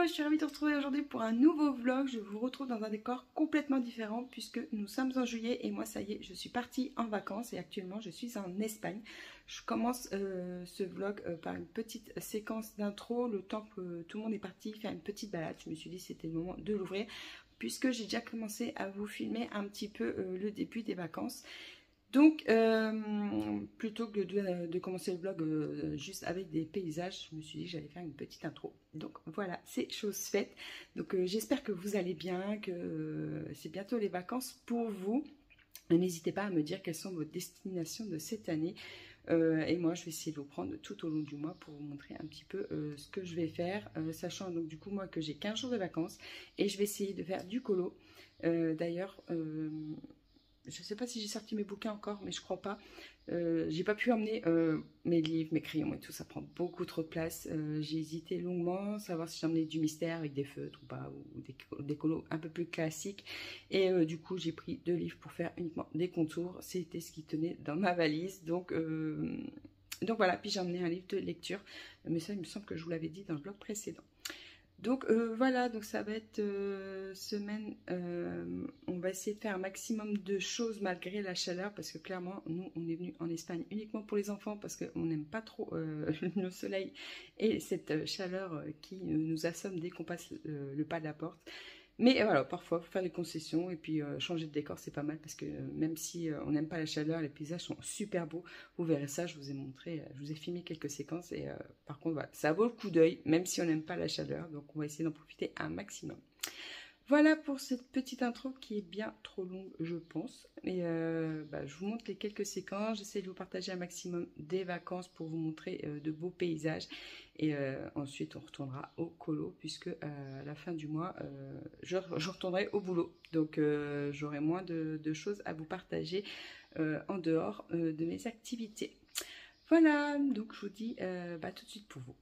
je suis ravie de vous retrouver aujourd'hui pour un nouveau vlog. Je vous retrouve dans un décor complètement différent puisque nous sommes en juillet et moi ça y est, je suis partie en vacances et actuellement je suis en Espagne. Je commence ce vlog par une petite séquence d'intro, le temps que tout le monde est parti faire une petite balade. Je me suis dit c'était le moment de l'ouvrir puisque j'ai déjà commencé à vous filmer un petit peu le début des vacances. Donc, plutôt que de commencer le vlog juste avec des paysages, je me suis dit que j'allais faire une petite intro. Donc voilà, c'est chose faite. Donc j'espère que vous allez bien, que c'est bientôt les vacances pour vous. N'hésitez pas à me dire quelles sont vos destinations de cette année. Et moi, je vais essayer de vous prendre tout au long du mois pour vous montrer un petit peu ce que je vais faire. Sachant donc du coup moi que j'ai 15 jours de vacances et je vais essayer de faire du colo. D'ailleurs... je ne sais pas si j'ai sorti mes bouquins encore, mais je crois pas. J'ai pas pu emmener mes livres, mes crayons et tout, ça prend beaucoup trop de place. J'ai hésité longuement, savoir si j'emmenais du mystère avec des feutres ou pas, ou des colos un peu plus classiques. Et du coup, j'ai pris 2 livres pour faire uniquement des contours. C'était ce qui tenait dans ma valise. Donc voilà, puis j'ai emmené un livre de lecture. Mais ça, il me semble que je vous l'avais dit dans le vlog précédent. Donc voilà, donc ça va être semaine, on va essayer de faire un maximum de choses malgré la chaleur parce que clairement nous on est venu en Espagne uniquement pour les enfants parce qu'on n'aime pas trop le soleil et cette chaleur qui nous assomme dès qu'on passe le pas de la porte. Mais voilà, parfois, il faut faire des concessions et puis changer de décor, c'est pas mal parce que même si on n'aime pas la chaleur, les paysages sont super beaux. Vous verrez ça, je vous ai montré, je vous ai filmé quelques séquences et par contre, voilà, ça vaut le coup d'œil, même si on n'aime pas la chaleur. Donc, on va essayer d'en profiter un maximum. Voilà pour cette petite intro qui est bien trop longue, je pense. Et je vous montre les quelques séquences. J'essaie de vous partager un maximum des vacances pour vous montrer de beaux paysages. Et ensuite, on retournera au colo puisque à la fin du mois, je retournerai au boulot. Donc, j'aurai moins de choses à vous partager en dehors de mes activités. Voilà, donc je vous dis tout de suite pour vous.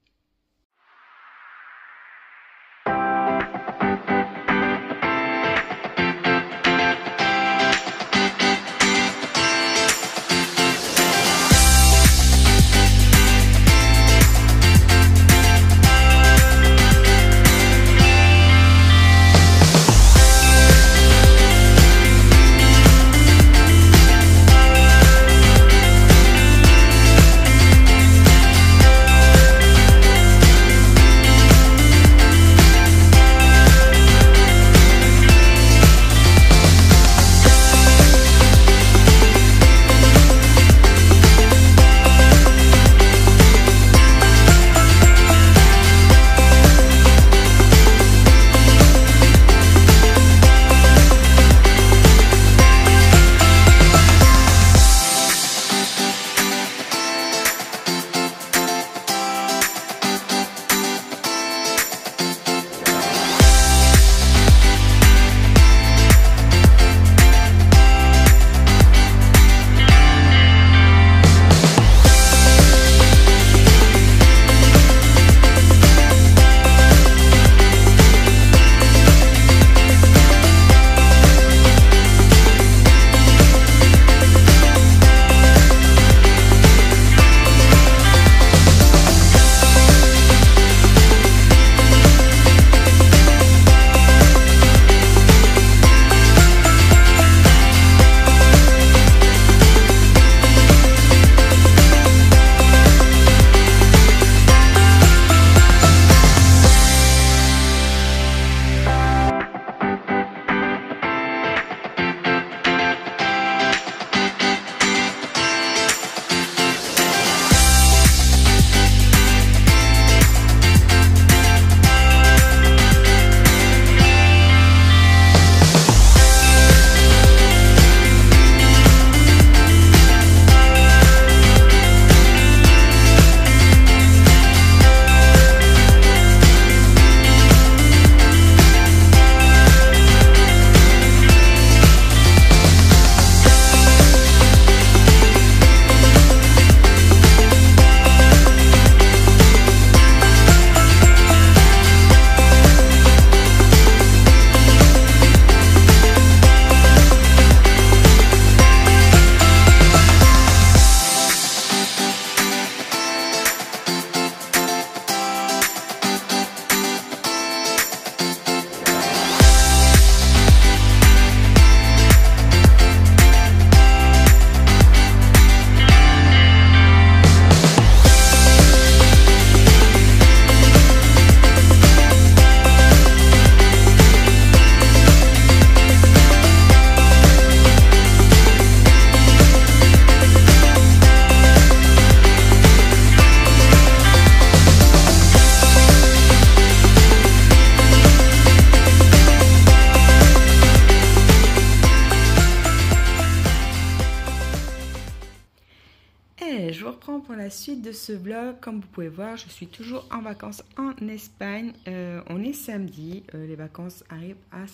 Je vous reprends pour la suite de ce vlog. Comme vous pouvez voir, je suis toujours en vacances en Espagne. On est samedi, les vacances arrivent à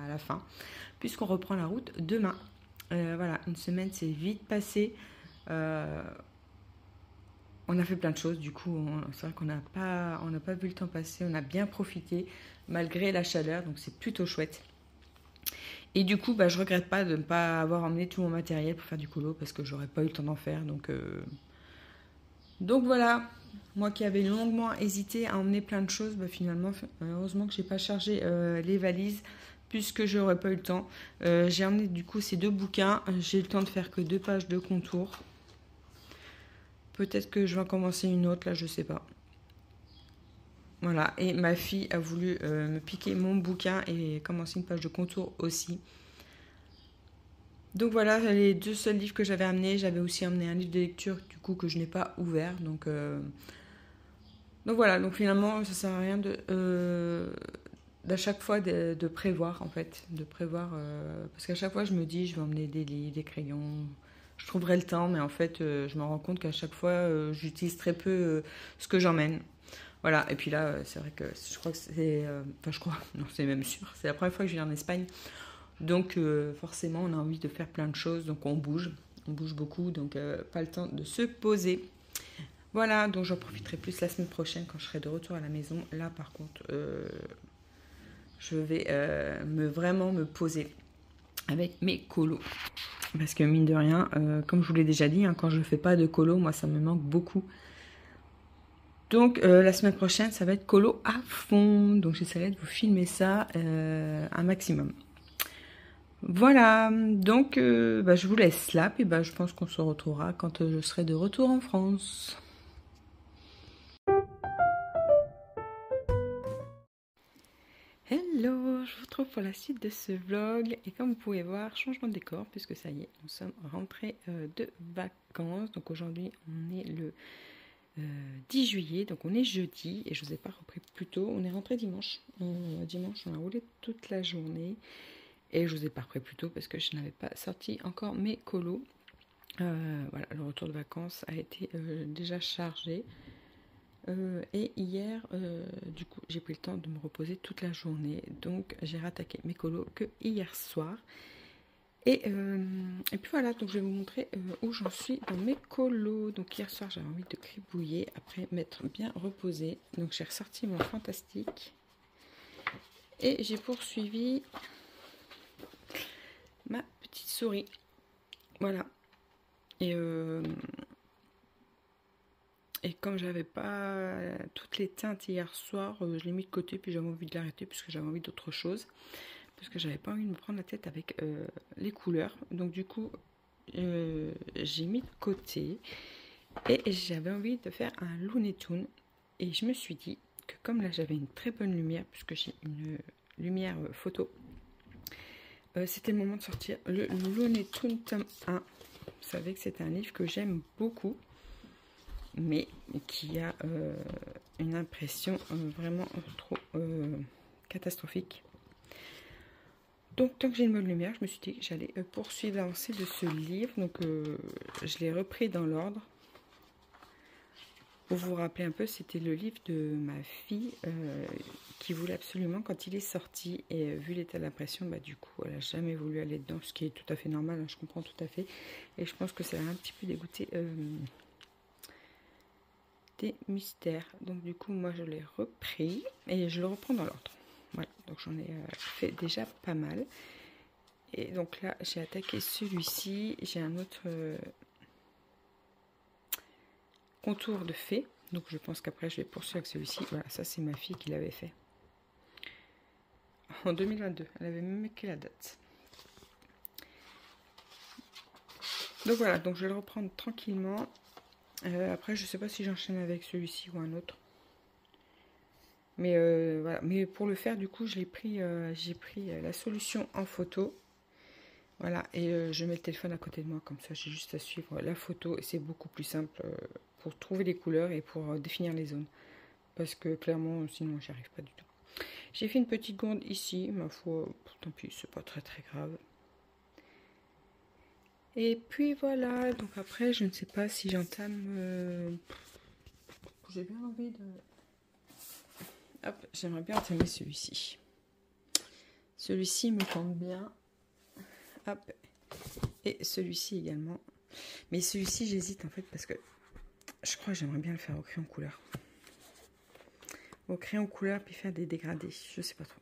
la fin, puisqu'on reprend la route demain. Voilà, une semaine s'est vite passée. On a fait plein de choses, du coup, c'est vrai qu'on n'a pas vu le temps passer. On a bien profité, malgré la chaleur, donc c'est plutôt chouette. Et du coup, je regrette pas de ne pas avoir emmené tout mon matériel pour faire du colo parce que j'aurais pas eu le temps d'en faire. Donc voilà, moi qui avais longuement hésité à emmener plein de choses, finalement, heureusement que j'ai pas chargé les valises puisque j'aurais pas eu le temps. J'ai emmené du coup ces 2 bouquins. J'ai eu le temps de faire que 2 pages de contour. Peut-être que je vais en commencer une autre, là, je sais pas. Voilà, et ma fille a voulu me piquer mon bouquin et commencer une page de contour aussi. Donc voilà, les 2 seuls livres que j'avais amenés. J'avais aussi amené un livre de lecture, du coup, que je n'ai pas ouvert. Donc voilà, donc finalement, ça sert à rien d'à chaque fois de prévoir, en fait. De prévoir, parce qu'à chaque fois, je me dis, je vais emmener des livres, des crayons. Je trouverai le temps, mais en fait, je me rends compte qu'à chaque fois, j'utilise très peu ce que j'emmène. Voilà, et puis là, c'est vrai que je crois que c'est... Enfin, je crois, non, c'est même sûr. C'est la première fois que je viens en Espagne. Donc, forcément, on a envie de faire plein de choses. Donc, on bouge beaucoup. Donc, pas le temps de se poser. Voilà, donc j'en profiterai plus la semaine prochaine quand je serai de retour à la maison. Là, par contre, je vais vraiment me poser avec mes colos. Parce que, mine de rien, comme je vous l'ai déjà dit, quand je ne fais pas de colo, moi, ça me manque beaucoup. Donc la semaine prochaine, ça va être colo à fond. Donc j'essaierai de vous filmer ça un maximum. Voilà, donc je vous laisse là. Puis je pense qu'on se retrouvera quand je serai de retour en France. Hello, je vous retrouve pour la suite de ce vlog. Et comme vous pouvez voir, changement de décor, puisque ça y est, nous sommes rentrés de vacances. Donc aujourd'hui, on est le 10 juillet, donc on est jeudi et je vous ai pas repris plus tôt. On est rentré dimanche. Dimanche, on a roulé toute la journée et je vous ai pas repris plus tôt parce que je n'avais pas sorti encore mes colos. Voilà, le retour de vacances a été déjà chargé. Et hier, du coup, j'ai pris le temps de me reposer toute la journée. Donc, j'ai rattaqué mes colos que hier soir. Et puis voilà, donc je vais vous montrer où j'en suis dans mes colos. Donc hier soir, j'avais envie de gribouiller après m'être bien reposée. Donc j'ai ressorti mon fantastique. Et j'ai poursuivi ma petite souris. Voilà. Et comme j'avais pas toutes les teintes hier soir, je l'ai mis de côté. Puis j'avais envie de l'arrêter puisque j'avais envie d'autre chose. Parce que j'avais pas envie de me prendre la tête avec les couleurs. Donc du coup, j'ai mis de côté et j'avais envie de faire un Looney Tunes. Et je me suis dit que comme là j'avais une très bonne lumière, puisque j'ai une lumière photo, c'était le moment de sortir le Looney Tunes tome 1. Vous savez que c'est un livre que j'aime beaucoup, mais qui a une impression vraiment trop catastrophique. Donc, tant que j'ai une bonne lumière, je me suis dit que j'allais poursuivre l'avancée de ce livre. Donc, je l'ai repris dans l'ordre. Pour vous rappeler un peu, c'était le livre de ma fille qui voulait absolument quand il est sorti. Et vu l'état d'impression, du coup, elle n'a jamais voulu aller dedans, ce qui est tout à fait normal, hein, je comprends tout à fait. Et je pense que ça l'a un petit peu dégoûté des mystères. Donc, du coup, moi, je l'ai repris et je le reprends dans l'ordre. Voilà, donc j'en ai fait déjà pas mal. Et donc là, j'ai attaqué celui-ci. J'ai un autre contour de fée. Donc je pense qu'après, je vais poursuivre avec celui-ci. Voilà, ça c'est ma fille qui l'avait fait. En 2022. Elle avait même écrit la date. Donc voilà, donc je vais le reprendre tranquillement. Après, je sais pas si j'enchaîne avec celui-ci ou un autre. Mais voilà, mais pour le faire, du coup, j'ai pris la solution en photo. Voilà, et je mets le téléphone à côté de moi, comme ça, j'ai juste à suivre la photo. Et c'est beaucoup plus simple pour trouver les couleurs et pour définir les zones. Parce que clairement, sinon, j'y arrive pas du tout. J'ai fait une petite gonde ici, ma foi, tant pis, c'est pas très très grave. Et puis voilà, donc après je ne sais pas si j'entame... J'ai bien envie de... Hop, j'aimerais bien entamer celui-ci. Celui-ci me tente bien. Hop. Et celui-ci également. Mais celui-ci j'hésite en fait parce que je crois que j'aimerais bien le faire au crayon couleur. Au crayon couleur puis faire des dégradés, je sais pas trop.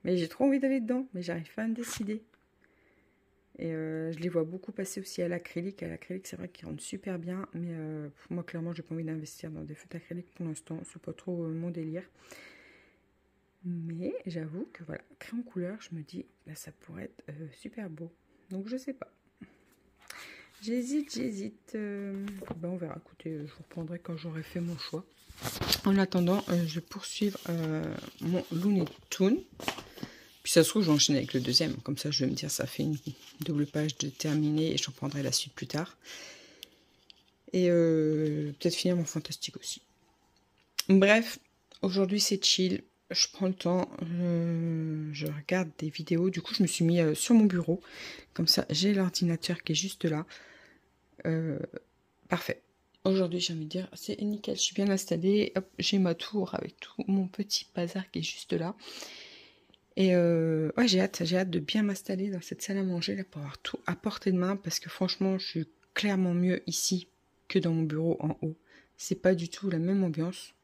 Mais j'ai trop envie d'aller dedans, mais j'arrive pas à me décider. Et je les vois beaucoup passer aussi à l'acrylique. À l'acrylique, c'est vrai qu'ils rendent super bien. Mais moi, clairement, j'ai pas envie d'investir dans des feutres acryliques pour l'instant. C'est pas trop mon délire. Mais j'avoue que voilà, crayon couleur, je me dis, là, ça pourrait être super beau. Donc, je sais pas. J'hésite. Ben, on verra. Écoutez, je vous reprendrai quand j'aurai fait mon choix. En attendant, je vais poursuivre mon Looney Tunes. Puis ça se trouve, je vais enchaîner avec le deuxième. Comme ça, je vais me dire, ça fait une double page de terminé et je reprendrai la suite plus tard. Et peut-être finir mon fantastique aussi. Bref, aujourd'hui c'est chill. Je prends le temps, je regarde des vidéos. Du coup, je me suis mis sur mon bureau. Comme ça, j'ai l'ordinateur qui est juste là. Parfait. Aujourd'hui, j'ai envie de dire, c'est nickel. Je suis bien installée. Hop, j'ai ma tour avec tout mon petit bazar qui est juste là. Et ouais, j'ai hâte de bien m'installer dans cette salle à manger là, pour avoir tout à portée de main. Parce que franchement, je suis clairement mieux ici que dans mon bureau en haut. C'est pas du tout la même ambiance.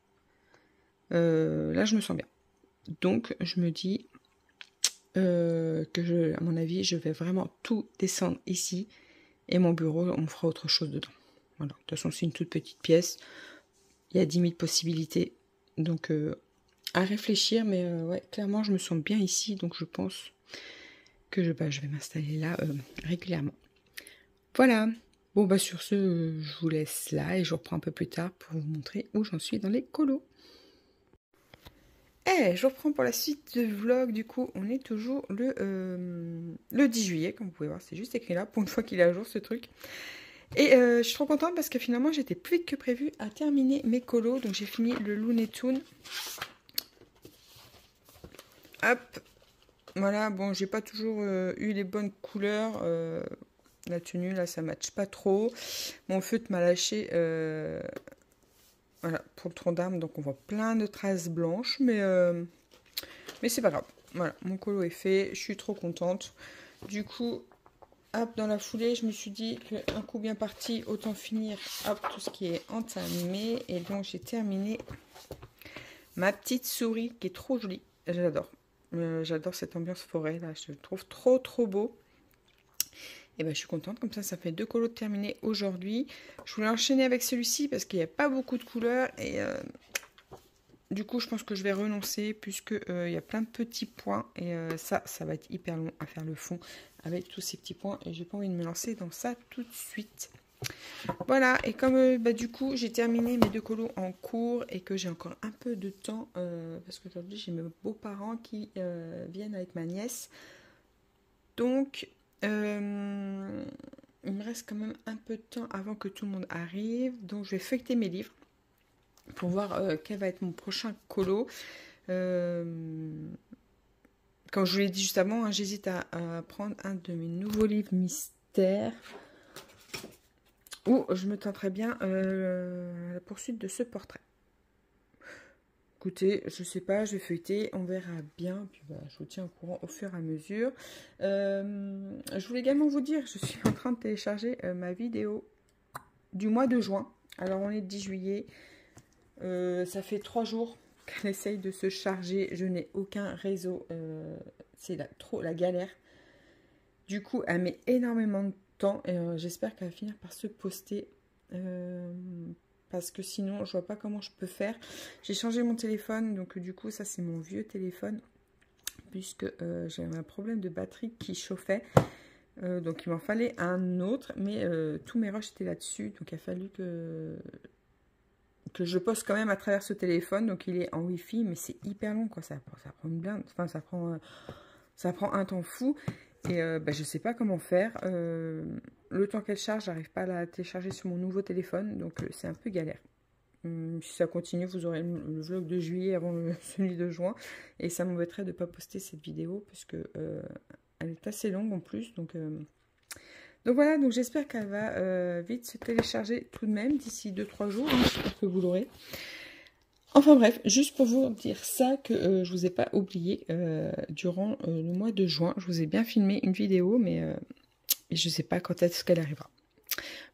Là, je me sens bien. Donc, je me dis à mon avis, je vais vraiment tout descendre ici. Et mon bureau, on fera autre chose dedans. Voilà. De toute façon, c'est une toute petite pièce. Il y a 10 000 possibilités. Donc, à réfléchir. Mais ouais, clairement, je me sens bien ici. Donc, je pense que je vais m'installer là régulièrement. Voilà. Bon, bah sur ce, je vous laisse là. Et je reprends un peu plus tard pour vous montrer où j'en suis dans les colos. Je reprends pour la suite de vlog. Du coup, on est toujours le 10 juillet, comme vous pouvez voir. C'est juste écrit là, pour une fois qu'il est à jour, ce truc. Et je suis trop contente parce que finalement, j'étais plus vite que prévu à terminer mes colos. Donc, j'ai fini le Looney Tunes. Hop. Voilà, bon, j'ai pas toujours eu les bonnes couleurs. La tenue, là, ça matche pas trop. Mon feutre m'a lâché... Voilà, pour le tronc d'arbre, donc on voit plein de traces blanches, mais c'est pas grave. Voilà, mon colo est fait, je suis trop contente. Du coup, hop, dans la foulée, je me suis dit qu'un coup bien parti, autant finir hop, tout ce qui est entamé. Et donc, j'ai terminé ma petite souris qui est trop jolie. J'adore. J'adore cette ambiance forêt, là, je le trouve trop beau. Et ben, je suis contente, comme ça fait 2 colos terminés aujourd'hui. Je voulais enchaîner avec celui-ci parce qu'il n'y a pas beaucoup de couleurs. Et du coup, je pense que je vais renoncer puisque il y a plein de petits points. Et ça va être hyper long à faire le fond avec tous ces petits points. Et j'ai pas envie de me lancer dans ça tout de suite. Voilà, et comme du coup, j'ai terminé mes 2 colos en cours et que j'ai encore un peu de temps parce qu'aujourd'hui, j'ai mes beaux-parents qui viennent avec ma nièce. Donc... il me reste quand même un peu de temps avant que tout le monde arrive. Donc je vais feuilleter mes livres pour voir quel va être mon prochain colo. Comme je vous l'ai dit juste avant, hein, j'hésite à prendre un de mes nouveaux livres mystères. Ou je me tenterai bien la poursuite de ce portrait. Écoutez, je sais pas, je vais feuilleter, on verra bien. Puis bah, je vous tiens au courant au fur et à mesure. Je voulais également vous dire, je suis en train de télécharger ma vidéo du mois de juin. Alors on est le 10 juillet. Ça fait 3 jours qu'elle essaye de se charger. Je n'ai aucun réseau. C'est trop la galère. Du coup, elle met énormément de temps. Et j'espère qu'elle va finir par se poster. Parce que sinon, je vois pas comment je peux faire. J'ai changé mon téléphone, donc du coup, ça c'est mon vieux téléphone, puisque j'avais un problème de batterie qui chauffait. Donc il m'en fallait un autre, mais tous mes rushs étaient là-dessus. Donc il a fallu que je poste quand même à travers ce téléphone. Donc il est en Wi-Fi, mais c'est hyper long, quoi. Ça prend une blinde. Enfin, ça prend un temps fou. Et je sais pas comment faire. Le temps qu'elle charge, j'arrive pas à la télécharger sur mon nouveau téléphone. Donc c'est un peu galère. Si ça continue, vous aurez le vlog de juillet avant celui de juin. Et ça m'embêterait de ne pas poster cette vidéo. Puisque Elle est assez longue en plus, donc voilà, donc j'espère qu'elle va vite se télécharger tout de même d'ici 2-3 jours, hein, j'espère que vous l'aurez. Enfin bref, juste pour vous dire ça, que je vous ai pas oublié, durant le mois de juin, je vous ai bien filmé une vidéo, mais je sais pas quand est-ce qu'elle arrivera.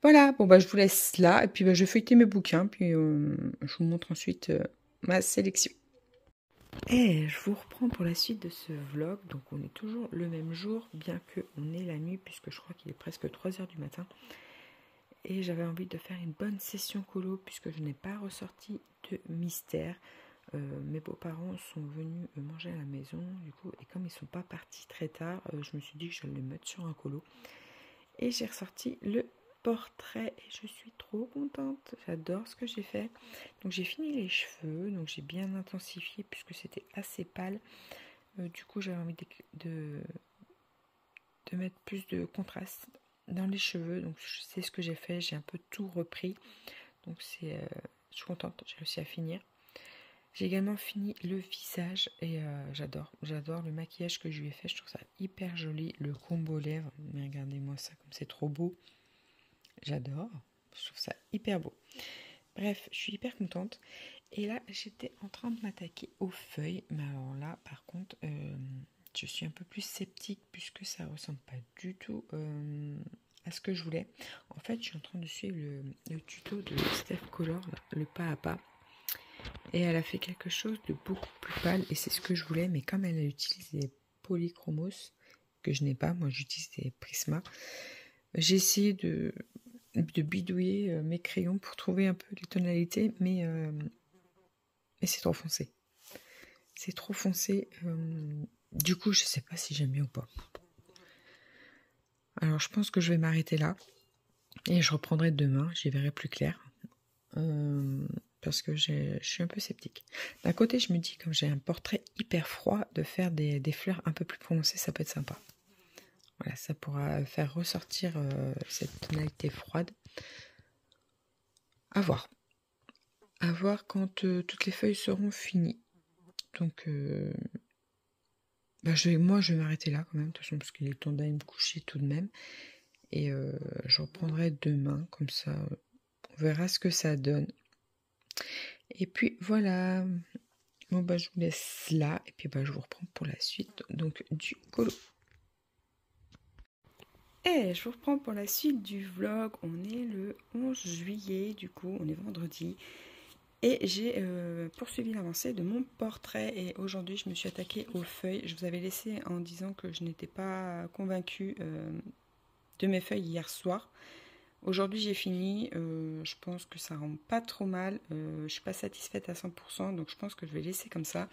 Voilà, bon bah je vous laisse là, et puis bah, je vais feuilleter mes bouquins, puis je vous montre ensuite ma sélection. Et je vous reprends pour la suite de ce vlog, donc on est toujours le même jour, bien qu'on est la nuit, puisque je crois qu'il est presque 3 h du matin. Et j'avais envie de faire une bonne session colo, puisque je n'ai pas ressorti de mystère. Mes beaux-parents sont venus manger à la maison, du coup, et comme ils ne sont pas partis très tard, je me suis dit que j'allais les mettre sur un colo. Et j'ai ressorti le portrait, et je suis trop contente, j'adore ce que j'ai fait. Donc j'ai fini les cheveux, donc j'ai bien intensifié, puisque c'était assez pâle. Du coup, j'avais envie de mettre plus de contraste dans les cheveux, donc c'est ce que j'ai fait, j'ai un peu tout repris, donc je suis contente, j'ai réussi à finir. J'ai également fini le visage et j'adore le maquillage que je lui ai fait, je trouve ça hyper joli, le combo lèvres, mais regardez-moi ça comme c'est trop beau, j'adore, je trouve ça hyper beau. Bref, je suis hyper contente. Et là, j'étais en train de m'attaquer aux feuilles, mais alors là, par contre, je suis un peu plus sceptique puisque ça ressemble pas du tout à ce que je voulais. En fait, je suis en train de suivre le tuto de Steph Color, là, le pas à pas. Et elle a fait quelque chose de beaucoup plus pâle et c'est ce que je voulais. Mais comme elle utilise des polychromos, que je n'ai pas, moi j'utilise des Prisma, j'ai essayé de bidouiller mes crayons pour trouver un peu les tonalités, mais c'est trop foncé. C'est trop foncé. Du coup, je sais pas si j'aime bien ou pas. Alors, je pense que je vais m'arrêter là. Et je reprendrai demain. J'y verrai plus clair. Parce que je suis un peu sceptique. D'un côté, je me dis, comme j'ai un portrait hyper froid, de faire des fleurs un peu plus prononcées, ça peut être sympa. Voilà, ça pourra faire ressortir cette tonalité froide. À voir. À voir quand toutes les feuilles seront finies. Donc, moi, je vais m'arrêter là quand même, de toute façon, parce qu'il est temps d'aller me coucher tout de même. Et je reprendrai demain, comme ça, on verra ce que ça donne. Et puis, voilà. Bon, je vous laisse là, et puis je vous reprends pour la suite, donc, du colo. Et je vous reprends pour la suite du vlog. On est le 11 juillet, du coup, on est vendredi. Et j'ai poursuivi l'avancée de mon portrait et aujourd'hui je me suis attaquée aux feuilles. Je vous avais laissé en disant que je n'étais pas convaincue de mes feuilles hier soir. Aujourd'hui j'ai fini, je pense que ça rend pas trop mal. Je suis pas satisfaite à 100%, donc je pense que je vais laisser comme ça.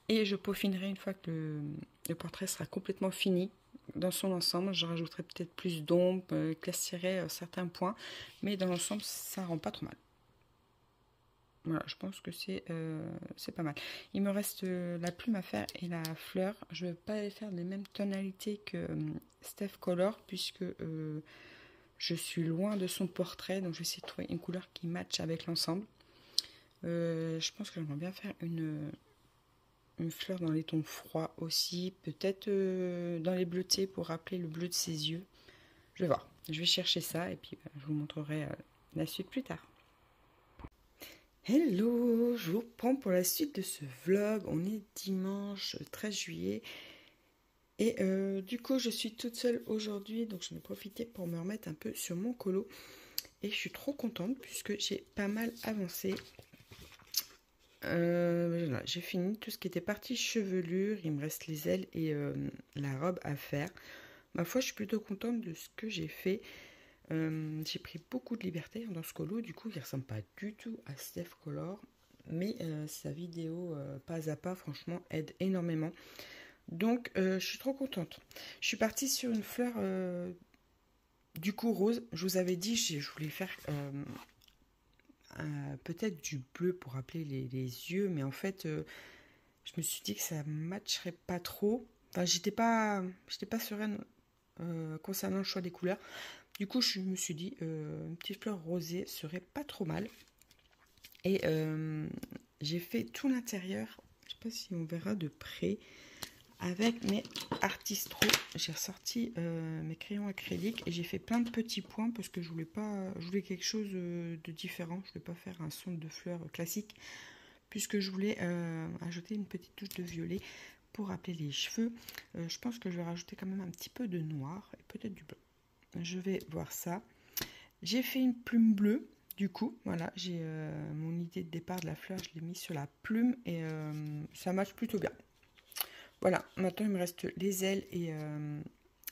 Et je peaufinerai une fois que le portrait sera complètement fini dans son ensemble. Je rajouterai peut-être plus d'ombre, classierai certains points, mais dans l'ensemble ça rend pas trop mal. Voilà, je pense que c'est pas mal. Il me reste la plume à faire et la fleur. Je ne vais pas faire les mêmes tonalités que Steph Color puisque je suis loin de son portrait. Donc je vais essayer de trouver une couleur qui matche avec l'ensemble. Je pense que j'aimerais bien faire une fleur dans les tons froids aussi. Peut-être dans les bleutés pour rappeler le bleu de ses yeux. Je vais voir. Je vais chercher ça et puis je vous montrerai la suite plus tard. Hello, je vous reprends pour la suite de ce vlog. On est dimanche 13 juillet et du coup je suis toute seule aujourd'hui, donc j'en ai profité pour me remettre un peu sur mon colo et je suis trop contente puisque j'ai pas mal avancé. Voilà, j'ai fini tout ce qui était partie chevelure, il me reste les ailes et la robe à faire. Ma foi, je suis plutôt contente de ce que j'ai fait. J'ai pris beaucoup de liberté dans ce colo, du coup il ne ressemble pas du tout à Steph Color, mais sa vidéo pas à pas franchement aide énormément, donc je suis trop contente. Je suis partie sur une fleur du coup rose. Je vous avais dit je voulais faire peut-être du bleu pour rappeler les yeux, mais en fait je me suis dit que ça matcherait pas trop. Enfin, j'étais pas sereine concernant le choix des couleurs. Du coup, je me suis dit, une petite fleur rosée serait pas trop mal. Et j'ai fait tout l'intérieur. Je sais pas si on verra de près. avec mes Artistro. J'ai ressorti mes crayons acryliques et j'ai fait plein de petits points parce que je voulais quelque chose de différent. Je voulais pas faire un son de fleurs classique puisque je voulais ajouter une petite touche de violet pour rappeler les cheveux. Je pense que je vais rajouter quand même un petit peu de noir et peut-être du blanc. Je vais voir ça. J'ai fait une plume bleue. Du coup, voilà, j'ai mon idée de départ de la fleur, je l'ai mis sur la plume et ça marche plutôt bien. Voilà, maintenant il me reste les ailes et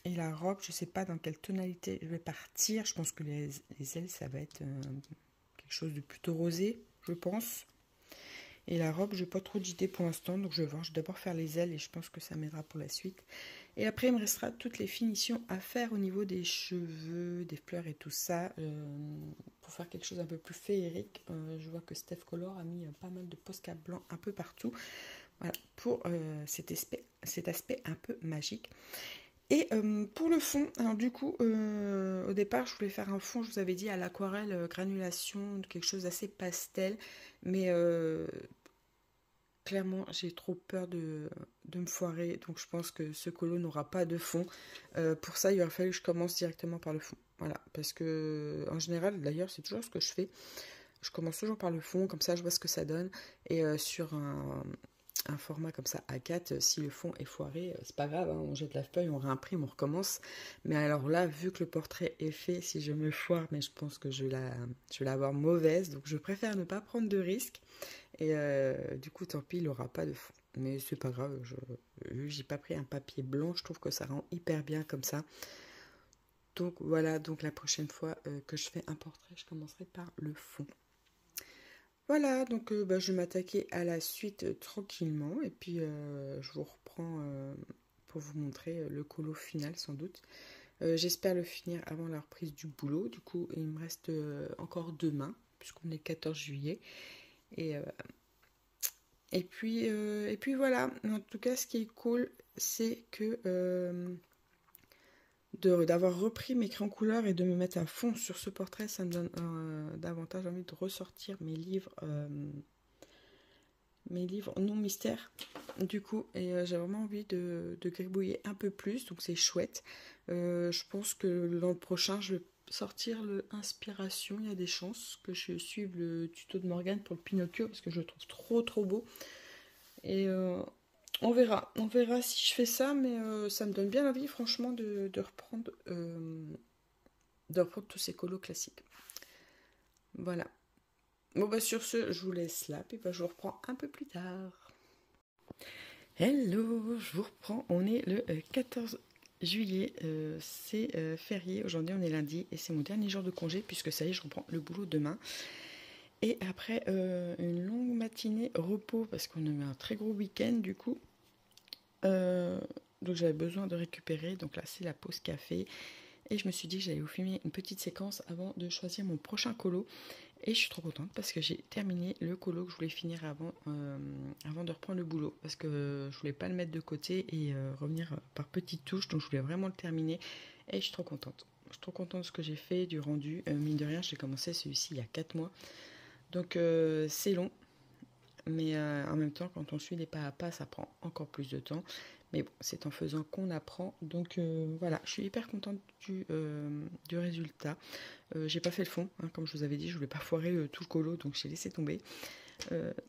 la robe. Je ne sais pas dans quelle tonalité je vais partir. Je pense que les ailes, ça va être quelque chose de plutôt rosé, je pense. Et la robe, je n'ai pas trop d'idées pour l'instant, donc je vais voir. Je vais d'abord faire les ailes et je pense que ça m'aidera pour la suite. Et après, il me restera toutes les finitions à faire au niveau des cheveux, des fleurs et tout ça. Pour faire quelque chose un peu plus féerique, je vois que Steph Color a mis pas mal de Posca blanc un peu partout. Voilà, pour cet aspect un peu magique. Et pour le fond, alors du coup, au départ, je voulais faire un fond, je vous avais dit, à l'aquarelle granulation, quelque chose d'assez pastel. Mais clairement, j'ai trop peur de me foirer, donc je pense que ce colo n'aura pas de fond. Pour ça, il aurait fallu que je commence directement par le fond. Voilà, parce que en général, d'ailleurs, c'est toujours ce que je fais. Je commence toujours par le fond, comme ça, je vois ce que ça donne. Et sur un format comme ça A4, si le fond est foiré, c'est pas grave, hein, on jette la feuille, on réimprime, on recommence. Mais alors là, vu que le portrait est fait, si je me foire, mais je pense que je vais l'avoir mauvaise, donc je préfère ne pas prendre de risques. Et du coup, tant pis, il n'aura pas de fond. Mais c'est pas grave, vu que j'ai pas pris un papier blanc, je trouve que ça rend hyper bien comme ça. Donc voilà, donc la prochaine fois que je fais un portrait, je commencerai par le fond. Voilà, donc je vais m'attaquer à la suite tranquillement. Et puis je vous reprends pour vous montrer le colo final sans doute. J'espère le finir avant la reprise du boulot. Du coup, il me reste encore demain, puisqu'on est le 14 juillet. Et puis voilà, en tout cas ce qui est cool, c'est que d'avoir repris mes crayons couleurs et de me mettre à fond sur ce portrait, ça me donne davantage envie de ressortir mes livres non mystères du coup, et j'ai vraiment envie de gribouiller un peu plus, donc c'est chouette. Je pense que l'an prochain je vais sortir le Inspiration, il y a des chances que je suive le tuto de Morgane pour le Pinocchio parce que je le trouve trop beau. Et on verra si je fais ça, mais ça me donne bien envie franchement de reprendre tous ces colos classiques. Voilà. Bon bah sur ce, je vous laisse là, puis bah, je vous reprends un peu plus tard. Hello, je vous reprends, on est le 14 juillet, c'est férié, aujourd'hui on est lundi et c'est mon dernier jour de congé puisque ça y est, je reprends le boulot demain. Et après une longue matinée repos parce qu'on a eu un très gros week-end du coup. Donc j'avais besoin de récupérer, donc là c'est la pause café. Et je me suis dit que j'allais vous filmer une petite séquence avant de choisir mon prochain colo. Et je suis trop contente parce que j'ai terminé le colo que je voulais finir avant de reprendre le boulot. Parce que je voulais pas le mettre de côté et revenir par petites touches. Donc je voulais vraiment le terminer. Et je suis trop contente. Je suis trop contente de ce que j'ai fait, du rendu. Mine de rien, j'ai commencé celui-ci il y a 4 mois. Donc c'est long. Mais en même temps, quand on suit les pas à pas, ça prend encore plus de temps. Mais bon, c'est en faisant qu'on apprend. Donc voilà, je suis hyper contente du résultat. J'ai pas fait le fond, hein, comme je vous avais dit, je voulais pas foirer tout le colo, donc j'ai laissé tomber.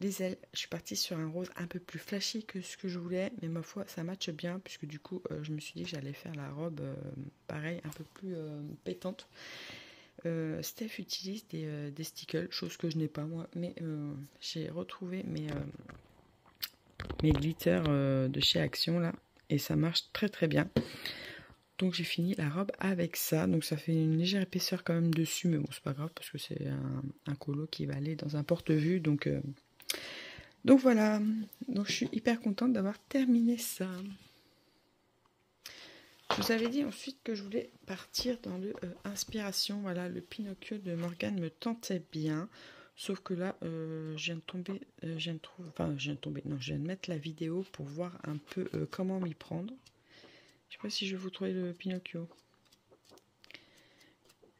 Les ailes, je suis partie sur un rose un peu plus flashy que ce que je voulais, mais ma foi, ça matche bien, puisque du coup, je me suis dit que j'allais faire la robe, pareil, un peu plus pétante. Steph utilise des stickles, chose que je n'ai pas moi, mais j'ai retrouvé mes glitters de chez Action là, et ça marche très bien. Donc j'ai fini la robe avec ça, donc ça fait une légère épaisseur quand même dessus, mais bon c'est pas grave parce que c'est un colo qui va aller dans un porte-vue, donc voilà, donc je suis hyper contente d'avoir terminé ça. Je vous avais dit ensuite que je voulais partir dans le Inspiration. Voilà, le Pinocchio de Morgane me tentait bien. Sauf que là, je viens de mettre la vidéo pour voir un peu comment m'y prendre. Je sais pas si je vais vous trouver le Pinocchio.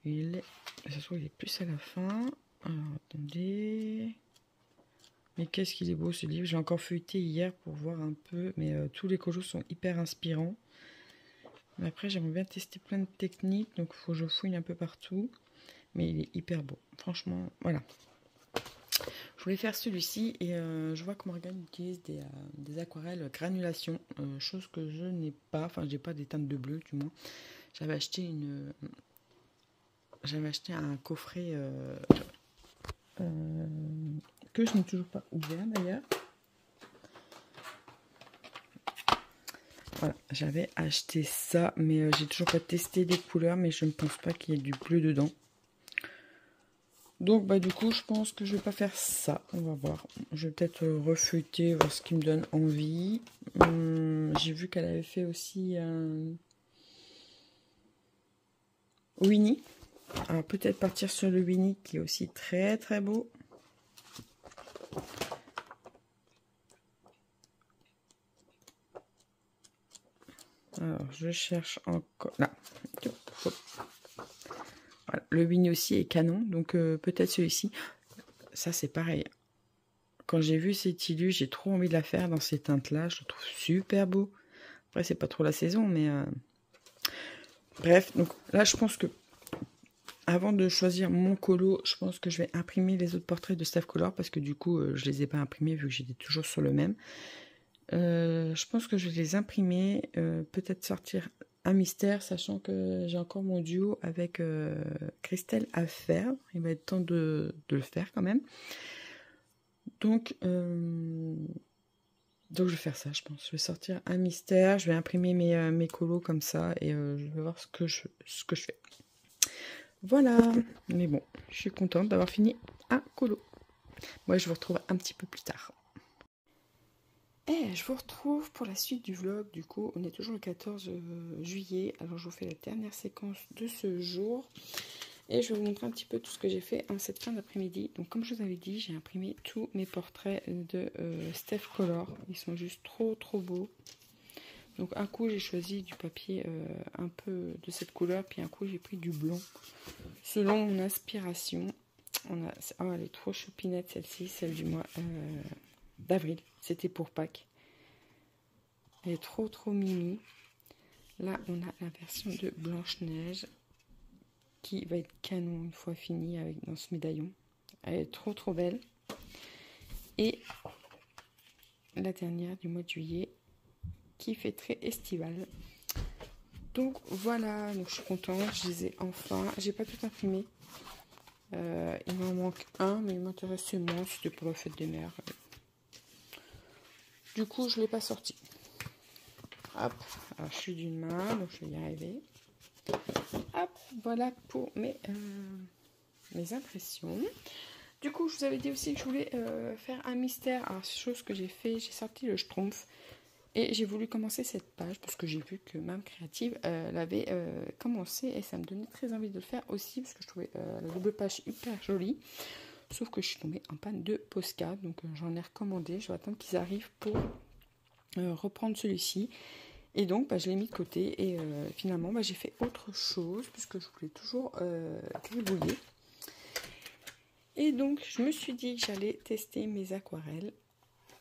Ça se trouve, il est plus à la fin. Alors, attendez. Mais qu'est-ce qu'il est beau ce livre. J'ai encore feuilleté hier pour voir un peu. Mais tous les colos sont hyper inspirants. Mais après, j'aimerais bien tester plein de techniques. Donc, il faut que je fouille un peu partout. Mais il est hyper beau. Franchement, voilà. Je voulais faire celui-ci. Et je vois que Morgane utilise des aquarelles granulation. Chose que je n'ai pas. Enfin, j'ai pas des teintes de bleu, du moins. J'avais acheté un coffret que je n'ai toujours pas ouvert d'ailleurs. Voilà, j'avais acheté ça, mais j'ai toujours pas testé les couleurs, mais je ne pense pas qu'il y ait du bleu dedans. Donc bah du coup, je pense que je vais pas faire ça. On va voir. Je vais peut-être refeuilleter, voir ce qui me donne envie. J'ai vu qu'elle avait fait aussi un Winnie. Alors peut-être partir sur le Winnie qui est aussi très très beau. Alors je cherche encore. Là. Voilà. Le Winnie aussi est canon, donc peut-être celui-ci. Ça c'est pareil. Quand j'ai vu cette illu, j'ai trop envie de la faire dans ces teintes-là. Je le trouve super beau. Après c'est pas trop la saison, mais bref. Donc là je pense que avant de choisir mon colo, je pense que je vais imprimer les autres portraits de Steph Color parce que du coup, je les ai pas imprimés vu que j'étais toujours sur le même. Je pense que je vais les imprimer, peut-être sortir un mystère, sachant que j'ai encore mon duo avec Christelle à faire. Il va être temps de le faire quand même. Donc je vais faire ça, je pense. Je vais sortir un mystère, je vais imprimer mes colos comme ça et je vais voir ce que je fais. Voilà, mais bon, je suis contente d'avoir fini un colo. Moi, je vous retrouve un petit peu plus tard. Et je vous retrouve pour la suite du vlog. Du coup, on est toujours le 14 juillet. Alors, je vous fais la dernière séquence de ce jour. Et je vais vous montrer un petit peu tout ce que j'ai fait en cette fin d'après-midi. Donc, comme je vous avais dit, j'ai imprimé tous mes portraits de Steph Color. Ils sont juste trop, trop beaux. Donc, un coup, j'ai choisi du papier un peu de cette couleur. Puis, un coup, j'ai pris du blanc. Selon mon inspiration, elle est trop choupinette celle-ci, celle du mois d'avril. C'était pour Pâques. Elle est trop trop mimi. Là, on a la version de Blanche-Neige qui va être canon une fois finie dans ce médaillon. Elle est trop trop belle. Et la dernière du mois de juillet qui fait très estivale. Donc voilà, donc je suis contente, je les ai enfin. J'ai pas tout imprimé. Il m'en manque un, mais il m'intéressait moins, c'était pour la fête des mères. Du coup, je ne l'ai pas sorti. Hop, alors je suis d'une main, donc je vais y arriver. Hop, voilà pour mes impressions. Du coup, je vous avais dit aussi que je voulais faire un mystère. Alors, chose que j'ai fait, j'ai sorti le Schtroumpf. Et j'ai voulu commencer cette page parce que j'ai vu que Mame Créative l'avait commencé et ça me donnait très envie de le faire aussi parce que je trouvais la double page hyper jolie. Sauf que je suis tombée en panne de Posca, donc j'en ai recommandé. Je vais attendre qu'ils arrivent pour reprendre celui-ci. Et donc je l'ai mis de côté et finalement j'ai fait autre chose puisque je voulais toujours gribouiller. Et donc je me suis dit que j'allais tester mes aquarelles.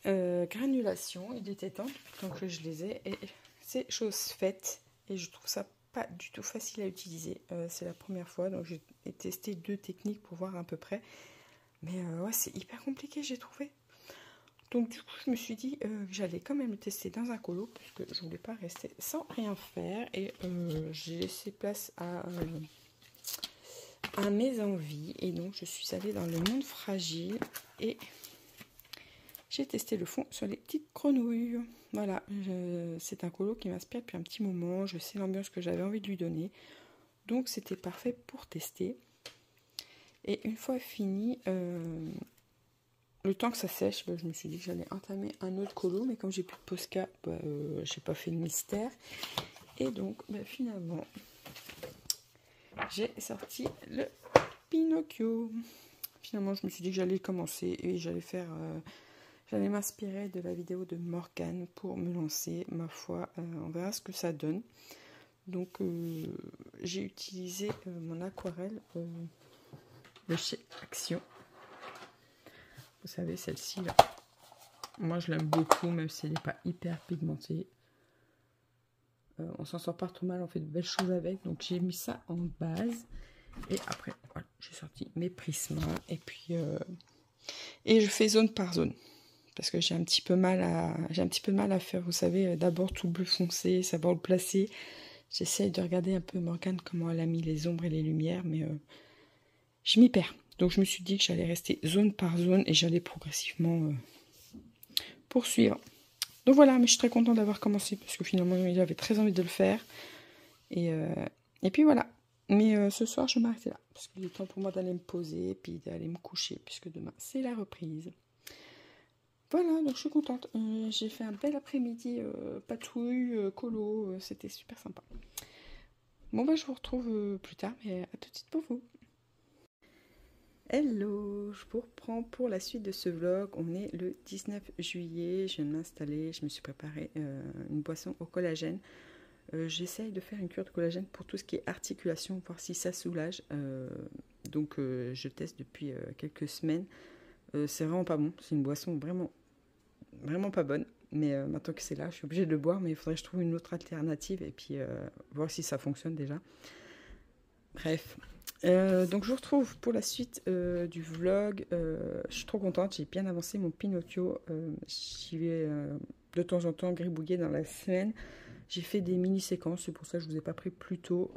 Granulation, il était temps tant que je les ai et c'est chose faite et je trouve ça pas du tout facile à utiliser. C'est la première fois donc j'ai testé 2 techniques pour voir à peu près, mais ouais, c'est hyper compliqué, j'ai trouvé. Donc du coup je me suis dit que j'allais quand même le tester dans un colo puisque je voulais pas rester sans rien faire et j'ai laissé place à mes envies et donc je suis allée dans le monde fragile et j'ai testé le fond sur les petites grenouilles. Voilà, c'est un colo qui m'inspire depuis un petit moment. Je sais l'ambiance que j'avais envie de lui donner. Donc c'était parfait pour tester. Et une fois fini, le temps que ça sèche, je me suis dit que j'allais entamer un autre colo. Mais comme j'ai plus de Posca, j'ai pas fait de mystère. Et donc finalement, j'ai sorti le Pinocchio. Finalement, je me suis dit que j'allais commencer et j'allais faire... J'allais m'inspirer de la vidéo de Morgane pour me lancer, ma foi, on verra ce que ça donne. Donc j'ai utilisé mon aquarelle de chez Action. Vous savez, celle-ci, là. Moi, je l'aime beaucoup, même si elle n'est pas hyper pigmentée. On s'en sort pas trop mal, on fait de belles choses avec. Donc, j'ai mis ça en base. Et après, voilà, j'ai sorti mes prismes. Et puis, et je fais zone par zone. Parce que j'ai un petit peu mal à faire, vous savez, d'abord tout bleu foncé, savoir le placer. J'essaye de regarder un peu Morgane, comment elle a mis les ombres et les lumières, mais je m'y perds. Donc, je me suis dit que j'allais rester zone par zone et j'allais progressivement poursuivre. Donc voilà, mais je suis très contente d'avoir commencé parce que finalement, j'avais très envie de le faire. Et puis voilà. Mais ce soir, je vais m'arrêter là parce qu'il est temps pour moi d'aller me poser et puis d'aller me coucher puisque demain, c'est la reprise. Voilà, donc je suis contente. J'ai fait un bel après-midi patouille, colo, c'était super sympa. Bon, bah, je vous retrouve plus tard, mais à tout de suite pour vous. Hello, je vous reprends pour la suite de ce vlog. On est le 19 juillet, je viens de m'installer, je me suis préparé une boisson au collagène. J'essaye de faire une cure de collagène pour tout ce qui est articulation, voir si ça soulage. Donc je teste depuis quelques semaines. C'est vraiment pas bon, c'est une boisson vraiment pas bonne. Mais maintenant que c'est là, je suis obligée de le boire, mais il faudrait que je trouve une autre alternative et puis voir si ça fonctionne déjà. Bref. Donc je vous retrouve pour la suite du vlog. Je suis trop contente, j'ai bien avancé mon Pinocchio. J'y vais de temps en temps gribouiller dans la semaine. J'ai fait des mini-séquences, c'est pour ça que je ne vous ai pas pris plus tôt.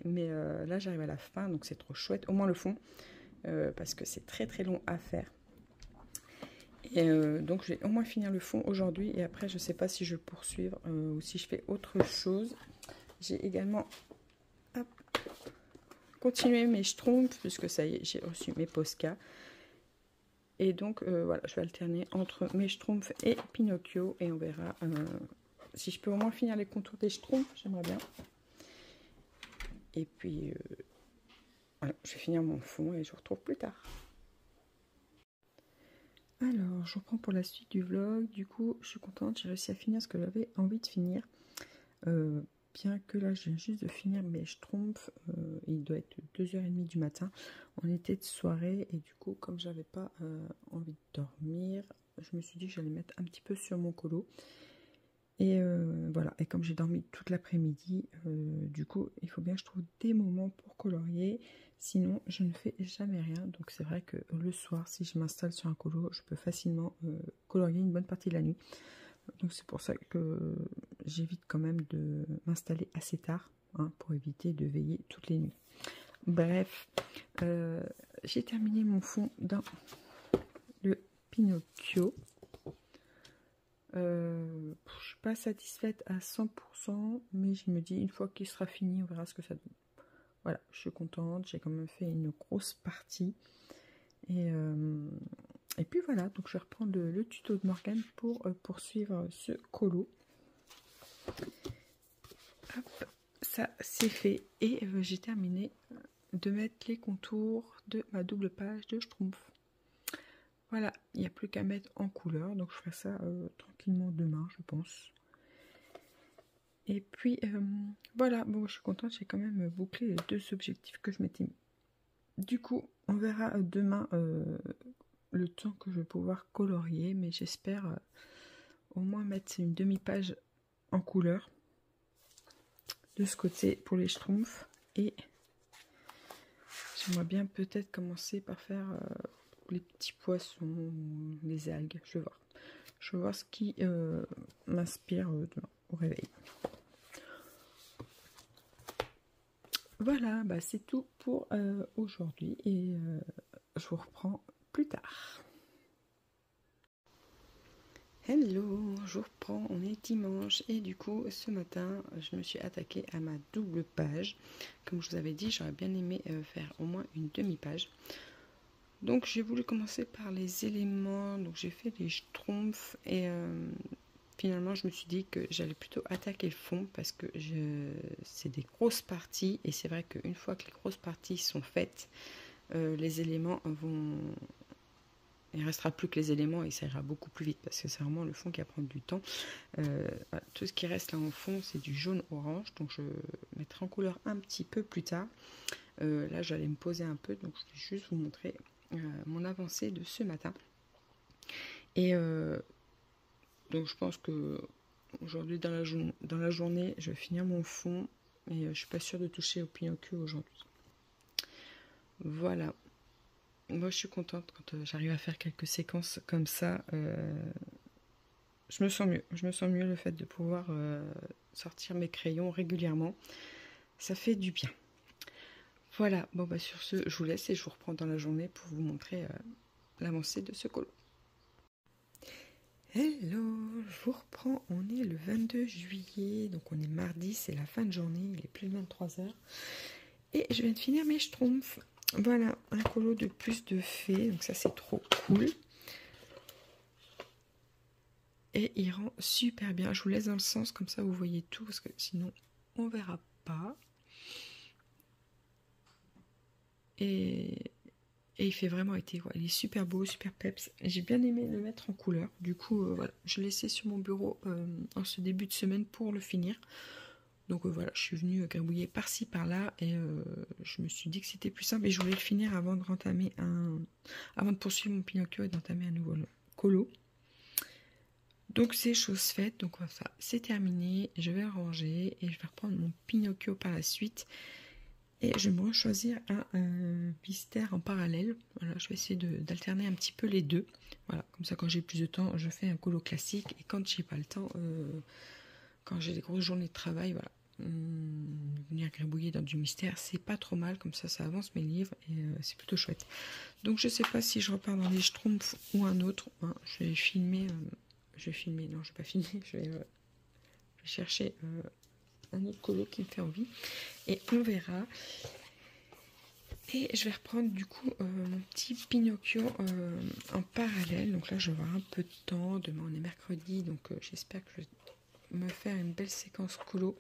Mais là j'arrive à la fin, donc c'est trop chouette. Au moins le fond, parce que c'est très très long à faire. Et donc je vais au moins finir le fond aujourd'hui. Et après je ne sais pas si je vais poursuivre ou si je fais autre chose. J'ai également... Hop, continuer mes schtroumpfs, puisque ça y est, j'ai reçu mes Posca. Et donc, voilà, je vais alterner entre mes schtroumpfs et Pinocchio. Et on verra si je peux au moins finir les contours des schtroumpfs, j'aimerais bien. Et puis, voilà, je vais finir mon fond et je vous retrouve plus tard. Alors, je reprends pour la suite du vlog. Du coup, je suis contente, j'ai réussi à finir ce que j'avais envie de finir. Bien que là, je viens juste de finir mes schtroumpfs, il doit être 2h30 du matin. On était de soirée et du coup, comme j'avais pas envie de dormir, je me suis dit que j'allais mettre un petit peu sur mon colo. Et voilà, et comme j'ai dormi toute l'après-midi, du coup, il faut bien que je trouve des moments pour colorier. Sinon, je ne fais jamais rien. Donc c'est vrai que le soir, si je m'installe sur un colo, je peux facilement colorier une bonne partie de la nuit. Donc c'est pour ça que j'évite quand même de m'installer assez tard, hein, pour éviter de veiller toutes les nuits. Bref, j'ai terminé mon fond dans le Pinocchio. Je suis pas satisfaite à 100%, mais je me dis une fois qu'il sera fini, on verra ce que ça donne. Voilà, je suis contente, j'ai quand même fait une grosse partie. Et puis voilà, donc je vais reprendre le tuto de Morgane pour poursuivre ce colo. Hop, ça c'est fait. Et j'ai terminé de mettre les contours de ma double page de Schtroumpf. Voilà, il n'y a plus qu'à mettre en couleur. Donc je ferai ça tranquillement demain, je pense. Et puis voilà, bon, je suis contente, j'ai quand même bouclé les 2 objectifs que je m'étais mis. Du coup, on verra demain le temps que je vais pouvoir colorier, mais j'espère au moins mettre une demi-page en couleur de ce côté pour les schtroumpfs. Et j'aimerais bien peut-être commencer par faire les petits poissons, les algues. Je vais voir. Je vais voir ce qui m'inspire demain au réveil. Voilà, bah c'est tout pour aujourd'hui et je vous reprends plus tard. Hello, je vous reprends, on est dimanche et du coup ce matin je me suis attaquée à ma double page. Comme je vous avais dit, j'aurais bien aimé faire au moins une demi-page. Donc j'ai voulu commencer par les éléments, donc j'ai fait les schtroumpfs et finalement je me suis dit que j'allais plutôt attaquer le fond parce que c'est des grosses parties et c'est vrai qu'une fois que les grosses parties sont faites, les éléments vont... Il ne restera plus que les éléments et ça ira beaucoup plus vite parce que c'est vraiment le fond qui va prendre du temps. Voilà, tout ce qui reste là en fond, c'est du jaune-orange. Donc je mettrai en couleur un petit peu plus tard. Là, j'allais me poser un peu. Donc je vais juste vous montrer mon avancée de ce matin. Et donc je pense que aujourd'hui dans la journée, je vais finir mon fond. Et je suis pas sûre de toucher au Pinocchio aujourd'hui. Voilà. Moi je suis contente quand j'arrive à faire quelques séquences comme ça. Je me sens mieux. Je me sens mieux le fait de pouvoir sortir mes crayons régulièrement. Ça fait du bien. Voilà, bon bah sur ce, je vous laisse et je vous reprends dans la journée pour vous montrer l'avancée de ce colo. Hello, je vous reprends, on est le 22 juillet, donc on est mardi, c'est la fin de journée, il est plus de 23h. Et je viens de finir mes schtroumpfs. Voilà, un colo de plus de fées, donc ça c'est trop cool. Et il rend super bien, je vous laisse dans le sens, comme ça vous voyez tout, parce que sinon on verra pas. Et il fait vraiment été, voilà, il est super beau, super peps. J'ai bien aimé le mettre en couleur. Du coup, voilà, je l'ai laissé sur mon bureau en ce début de semaine pour le finir. Donc voilà, je suis venue gribouiller par-ci, par-là. Et je me suis dit que c'était plus simple. Et je voulais le finir avant de rentamer avant de poursuivre mon Pinocchio et d'entamer un nouveau colo. Donc c'est chose faite. Donc voilà, c'est terminé. Je vais ranger et je vais reprendre mon Pinocchio par la suite. Et je vais me choisir un mystère en parallèle. Voilà, je vais essayer d'alterner un petit peu les deux. Voilà, comme ça quand j'ai plus de temps, je fais un colo classique. Et quand j'ai pas le temps, quand j'ai des grosses journées de travail, voilà, venir gribouiller dans du mystère, c'est pas trop mal. Comme ça avance mes livres et c'est plutôt chouette. Donc je sais pas si je repars dans les Schtroumpfs ou un autre. Hein, je vais filmer. Non, je vais pas filmer. Je vais chercher un autre colo qui me fait envie. Et on verra. Et je vais reprendre du coup mon petit Pinocchio en parallèle. Donc là je vais avoir un peu de temps. Demain on est mercredi. Donc j'espère que je vais me faire une belle séquence colo.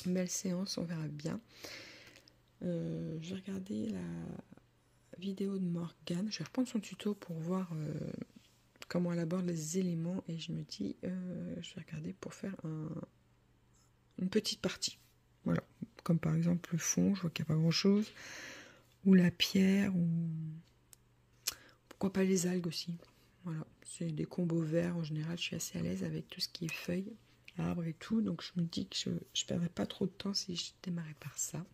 Une belle séance, on verra bien. Je vais regarder la vidéo de Morgane. Je vais reprendre son tuto pour voir comment elle aborde les éléments. Et je me dis, je vais regarder pour faire une petite partie. Voilà. Comme par exemple le fond, je vois qu'il n'y a pas grand chose. Ou la pierre, ou pourquoi pas les algues aussi. Voilà, c'est des combos verts en général, je suis assez à l'aise avec tout ce qui est feuilles, arbres et tout, donc je me dis que je ne perdrais pas trop de temps si je démarrais par ça.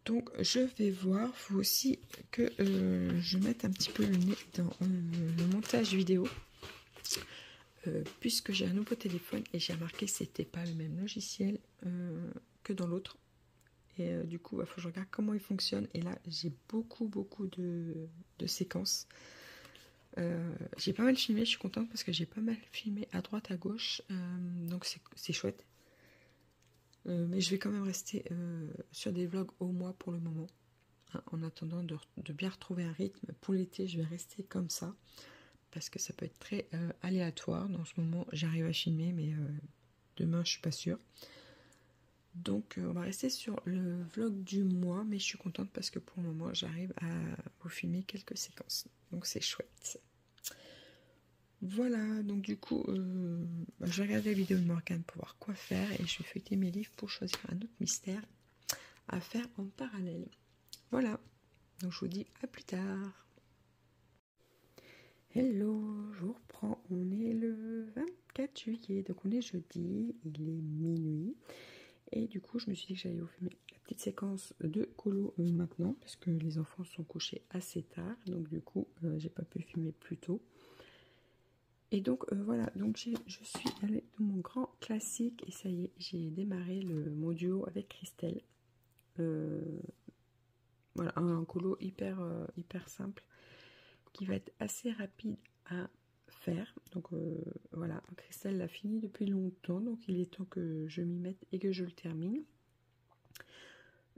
Donc je vais voir, il faut aussi que je mette un petit peu le nez dans le montage vidéo, puisque j'ai un nouveau téléphone et j'ai remarqué que c'était pas le même logiciel que dans l'autre. Et du coup, il faut que je regarde comment il fonctionne. Et là, j'ai beaucoup de séquences. J'ai pas mal filmé, je suis contente parce que j'ai pas mal filmé à droite, à gauche. Donc c'est chouette. Mais je vais quand même rester sur des vlogs au mois pour le moment. Hein, en attendant de bien retrouver un rythme. Pour l'été, je vais rester comme ça. Parce que ça peut être très aléatoire. Dans ce moment, j'arrive à filmer, mais demain, je suis pas sûre. Donc on va rester sur le vlog du mois, mais je suis contente parce que pour le moment j'arrive à vous filmer quelques séquences, donc c'est chouette. Voilà, donc du coup je vais regarder la vidéo de Morgane pour voir quoi faire et je vais feuilleter mes livres pour choisir un autre mystère à faire en parallèle. Voilà, donc je vous dis à plus tard. Hello, je vous reprends, on est le 24 juillet, donc on est jeudi, il est minuit. Et du coup, je me suis dit que j'allais vous filmer la petite séquence de colo maintenant, parce que les enfants sont couchés assez tard. Donc du coup, j'ai pas pu filmer plus tôt. Et donc voilà, donc je suis allée dans mon grand classique et ça y est, j'ai démarré mon duo avec Christelle. Voilà, un colo hyper simple qui va être assez rapide à faire. Donc voilà, Christelle l'a fini depuis longtemps, donc il est temps que je m'y mette et que je le termine.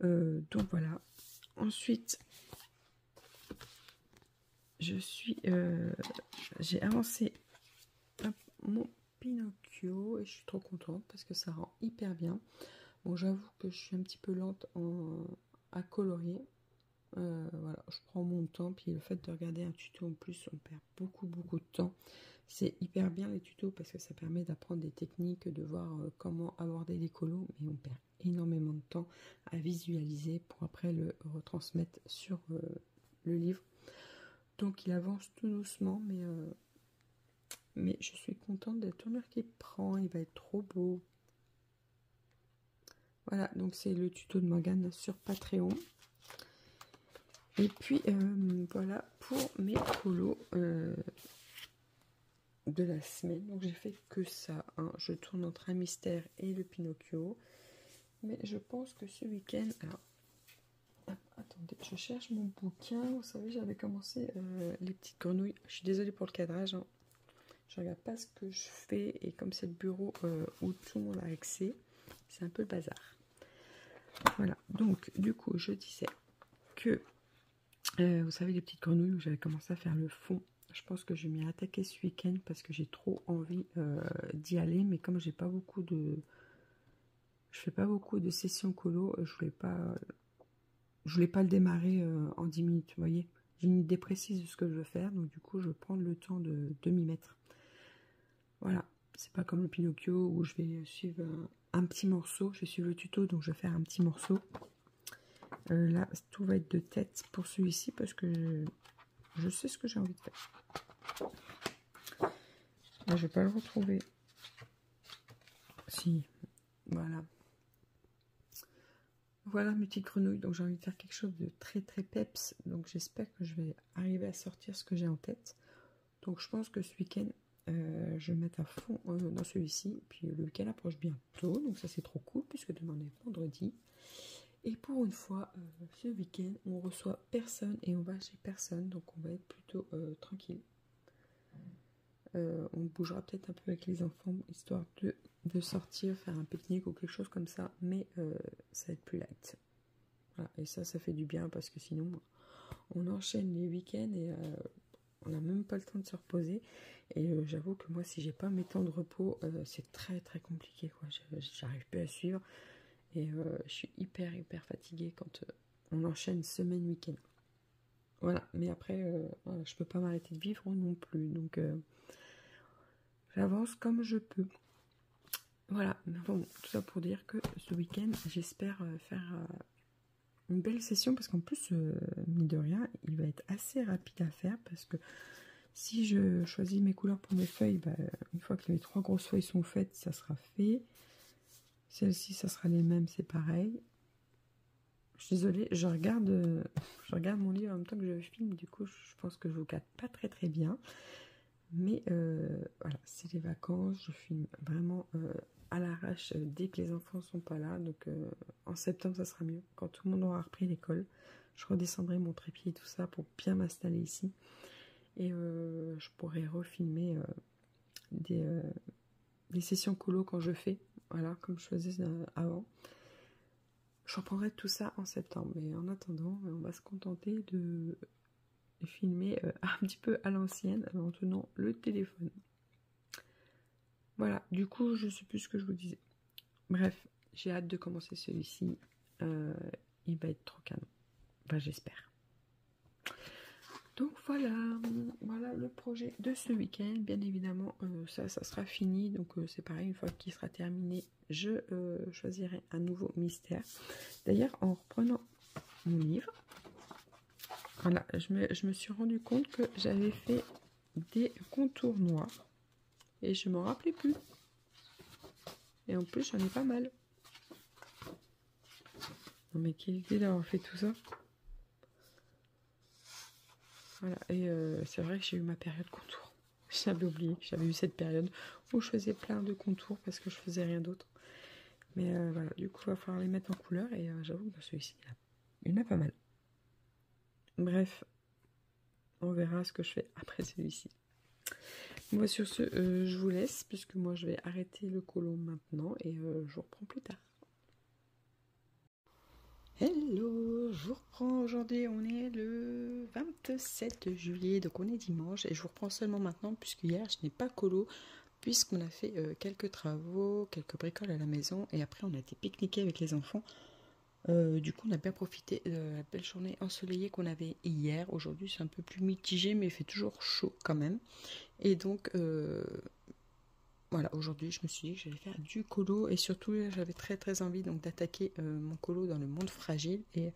Donc voilà. Ensuite, j'ai avancé mon Pinocchio et je suis trop contente parce que ça rend hyper bien. Bon, j'avoue que je suis un petit peu lente à colorier. Voilà, je prends mon temps, puis le fait de regarder un tuto en plus, on perd beaucoup de temps. C'est hyper bien les tutos parce que ça permet d'apprendre des techniques, de voir comment aborder les colos, mais on perd énormément de temps à visualiser pour après le retransmettre sur le livre. Donc il avance tout doucement, mais je suis contente de la tournure qu'il prend. Il va être trop beau. Voilà, donc c'est le tuto de Morgane sur Patreon. Et puis voilà pour mes colos de la semaine. Donc j'ai fait que ça, hein. Je tourne entre un mystère et le Pinocchio. Mais je pense que ce week-end... Alors, attendez, je cherche mon bouquin. Vous savez, j'avais commencé les petites grenouilles. Je suis désolée pour le cadrage, hein. Je regarde pas ce que je fais. Et comme c'est le bureau où tout le monde a accès, c'est un peu le bazar. Voilà, donc du coup, je disais que... vous savez, les petites grenouilles où j'avais commencé à faire le fond. Je pense que je vais m'y attaquer ce week-end parce que j'ai trop envie d'y aller. Mais comme j'ai pas beaucoup de... Je fais pas beaucoup de sessions colo, je voulais pas le démarrer en 10 minutes, vous voyez. J'ai une idée précise de ce que je veux faire, donc du coup je vais prendre le temps de m'y mettre. Voilà, c'est pas comme le Pinocchio où je vais suivre un petit morceau, je vais suivre le tuto, donc je vais faire un petit morceau. Là, tout va être de tête pour celui-ci parce que je sais ce que j'ai envie de faire. Là, je vais pas le retrouver. Si, voilà. Voilà mes petites grenouilles, donc j'ai envie de faire quelque chose de très très peps, donc j'espère que je vais arriver à sortir ce que j'ai en tête. Donc je pense que ce week-end, je vais mettre à fond dans celui-ci, puis le week-end approche bientôt, donc ça c'est trop cool, puisque demain on est vendredi. Et pour une fois, ce week-end, on reçoit personne et on va chez personne, donc on va être plutôt tranquille. On bougera peut-être un peu avec les enfants, histoire de sortir, faire un pique-nique ou quelque chose comme ça, mais ça va être plus light. Voilà, et ça fait du bien parce que sinon, on enchaîne les week-ends et on n'a même pas le temps de se reposer. Et j'avoue que moi, si j'ai pas mes temps de repos, c'est très très compliqué, quoi. J'arrive plus à suivre et je suis hyper fatiguée quand on enchaîne semaine, week-end. Voilà, mais après, voilà, je peux pas m'arrêter de vivre non plus, donc... j'avance comme je peux. Voilà, bon, tout ça pour dire que ce week-end, j'espère faire une belle session parce qu'en plus, mine de rien, il va être assez rapide à faire parce que si je choisis mes couleurs pour mes feuilles, bah, une fois que les 3 grosses feuilles sont faites, ça sera fait. Celle-ci, ça sera les mêmes, c'est pareil. Je suis désolée, je regarde mon livre en même temps que je filme, du coup, je pense que je vous capte pas très très bien. Mais voilà, c'est les vacances, je filme vraiment à l'arrache dès que les enfants sont pas là. Donc en septembre, ça sera mieux. Quand tout le monde aura repris l'école, je redescendrai mon trépied et tout ça pour bien m'installer ici. Et je pourrai refilmer des sessions colo quand je fais, voilà, comme je faisais avant. Je reprendrai tout ça en septembre. Mais en attendant, on va se contenter de... filmer un petit peu à l'ancienne en tenant le téléphone. Voilà, du coup je sais plus ce que je vous disais. Bref, j'ai hâte de commencer celui-ci. Il va être trop canon. Enfin, j'espère. Donc voilà le projet de ce week-end. Bien évidemment, ça sera fini. Donc c'est pareil, une fois qu'il sera terminé, je choisirai un nouveau mystère. D'ailleurs, en reprenant mon livre, voilà, je me suis rendu compte que j'avais fait des contours noirs et je m'en rappelais plus. Et en plus, j'en ai pas mal. Non mais quelle idée d'avoir fait tout ça. Voilà, et c'est vrai que j'ai eu ma période contour. J'avais oublié que j'avais eu cette période où je faisais plein de contours parce que je faisais rien d'autre. Mais voilà, du coup, il va falloir les mettre en couleur et j'avoue que celui-ci, il y en a pas mal. Bref, on verra ce que je fais après celui-ci. Bon, sur ce, je vous laisse puisque moi je vais arrêter le colo maintenant et je vous reprends plus tard. Hello, je vous reprends aujourd'hui, on est le 27 juillet, donc on est dimanche et je vous reprends seulement maintenant puisque hier je n'ai pas colo puisqu'on a fait quelques travaux, quelques bricoles à la maison et après on a été pique-niquer avec les enfants. Du coup on a bien profité de la belle journée ensoleillée qu'on avait hier. Aujourd'hui c'est un peu plus mitigé mais il fait toujours chaud quand même. Et donc voilà, aujourd'hui je me suis dit que j'allais faire du colo et surtout j'avais très envie donc d'attaquer mon colo dans le monde fragile et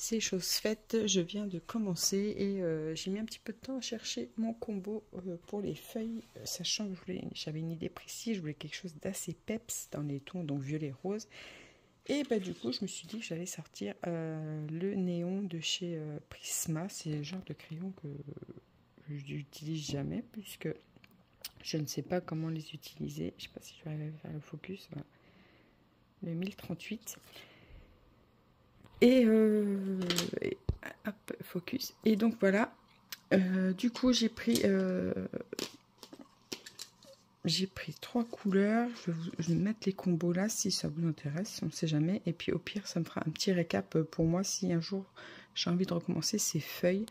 C'est chose faite, je viens de commencer et j'ai mis un petit peu de temps à chercher mon combo pour les feuilles, sachant que j'avais une idée précise, je voulais quelque chose d'assez peps dans les tons, donc violet rose. Et bah du coup je me suis dit que j'allais sortir le néon de chez Prisma, c'est le genre de crayon que je n'utilise jamais puisque je ne sais pas comment les utiliser. Je ne sais pas si je vais arriver à faire le focus. Voilà. Le 1038. Et hop, focus. Et donc voilà. Du coup, j'ai pris 3 couleurs. Je vais mettre les combos là si ça vous intéresse. On ne sait jamais. Et puis au pire, ça me fera un petit récap pour moi si un jour j'ai envie de recommencer ces feuilles.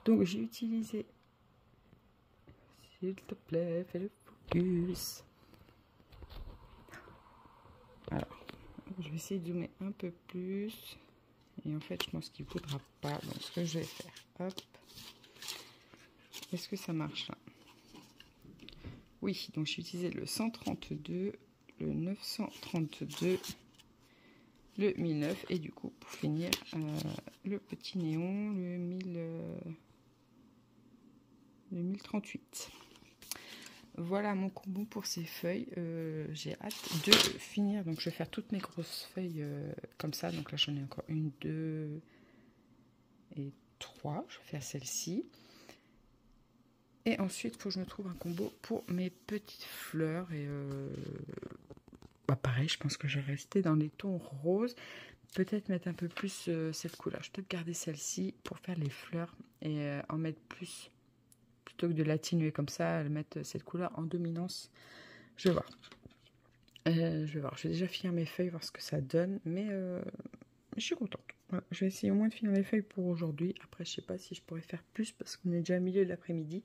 Donc j'ai utilisé. S'il te plaît, fais le focus. Alors, je vais essayer de zoomer un peu plus. Et en fait, je pense qu'il ne voudra pas. Donc, ce que je vais faire, hop. Est-ce que ça marche là? Oui, donc j'ai utilisé le 132, le 932, le 1009. Et du coup, pour finir, le petit néon, le 1038. Voilà mon combo pour ces feuilles. J'ai hâte de finir. Donc je vais faire toutes mes grosses feuilles comme ça. Donc là j'en ai encore 1, 2 et 3. Je vais faire celle-ci. Et ensuite il faut que je me trouve un combo pour mes petites fleurs. Et bah pareil, je pense que je vais rester dans les tons roses. Peut-être mettre un peu plus cette couleur. Je vais peut-être garder celle-ci pour faire les fleurs et en mettre plus. Plutôt que de l'atténuer comme ça, mettre cette couleur en dominance. Je vais voir. Je vais déjà finir mes feuilles, voir ce que ça donne. Mais je suis contente. Voilà. Je vais essayer au moins de finir les feuilles pour aujourd'hui. Après, je sais pas si je pourrais faire plus parce qu'on est déjà au milieu de l'après-midi.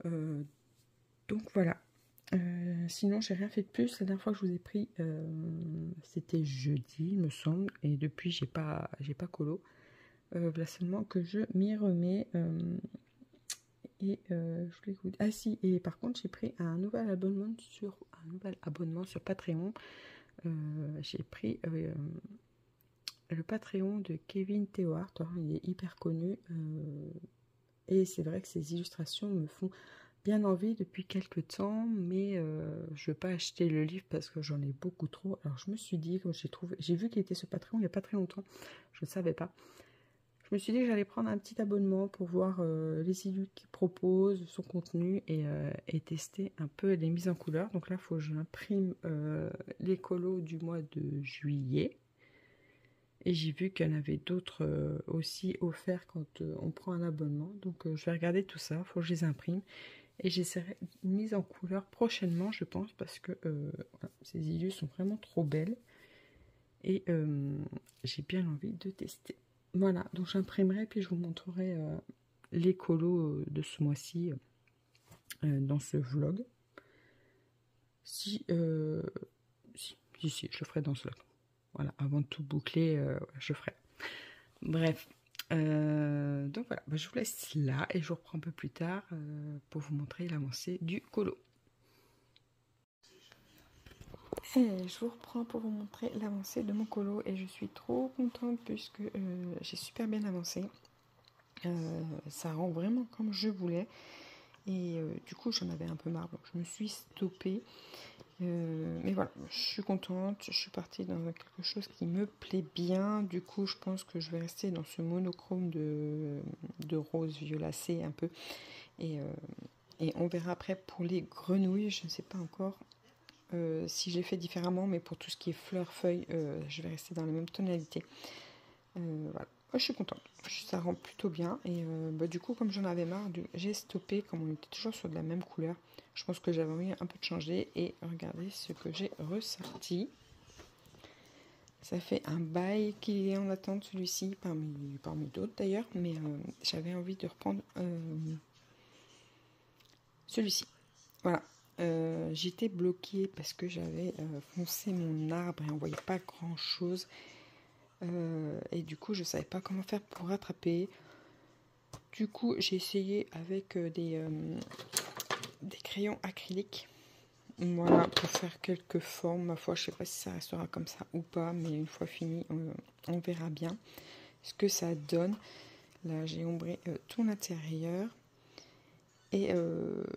Donc voilà. Sinon, j'ai rien fait de plus. La dernière fois que je vous ai pris, c'était jeudi, il me semble. Et depuis, j'ai pas colo. Là seulement que je m'y remets. Et je voulais vous dire... Ah si, et par contre j'ai pris un nouvel abonnement sur Patreon. J'ai pris le Patreon de Kevin Théohart. Il est hyper connu. Et c'est vrai que ses illustrations me font bien envie depuis quelques temps. Mais je ne veux pas acheter le livre parce que j'en ai beaucoup trop. Alors je me suis dit, quand j'ai vu qu'il était sur Patreon il n'y a pas très longtemps. Je ne savais pas. Je me suis dit que j'allais prendre un petit abonnement pour voir les illus qu'il propose, son contenu et tester un peu les mises en couleur. Donc là, il faut que j'imprime les colos du mois de juillet. Et j'ai vu qu'il y en avait d'autres aussi offerts quand on prend un abonnement. Donc je vais regarder tout ça, il faut que je les imprime. Et j'essaierai une mise en couleur prochainement, je pense, parce que voilà, ces illus sont vraiment trop belles. Et j'ai bien envie de tester. Voilà, donc j'imprimerai puis je vous montrerai les colos de ce mois-ci dans ce vlog. Si, je le ferai dans ce vlog. Voilà, avant de tout boucler, je ferai. Bref, donc voilà, je vous laisse là et je vous reprends un peu plus tard pour vous montrer l'avancée du colo. Et je vous reprends pour vous montrer l'avancée de mon colo et je suis trop contente puisque j'ai super bien avancé. Ça rend vraiment comme je voulais et du coup j'en avais un peu marre donc je me suis stoppée. Mais voilà, je suis contente, je suis partie dans quelque chose qui me plaît bien. Du coup je pense que je vais rester dans ce monochrome de rose violacé un peu et on verra après pour les grenouilles, je ne sais pas encore. Si j'ai fait différemment, mais pour tout ce qui est fleurs, feuilles, je vais rester dans la même tonalité. Voilà. Moi, je suis contente, ça rend plutôt bien. Et du coup, comme j'en avais marre, j'ai stoppé, comme on était toujours sur de la même couleur. Je pense que j'avais envie un peu de changer. Et regardez ce que j'ai ressorti. Ça fait un bail qu'il est en attente, celui-ci, parmi d'autres d'ailleurs. Mais j'avais envie de reprendre celui-ci. Voilà. J'étais bloquée parce que j'avais foncé mon arbre et on voyait pas grand chose et du coup je savais pas comment faire pour rattraper. Du coup j'ai essayé avec des crayons acryliques Voilà, pour faire quelques formes. Ma foi, je sais pas si ça restera comme ça ou pas, mais une fois fini, on verra bien ce que ça donne. Là, j'ai ombré tout l'intérieur. Et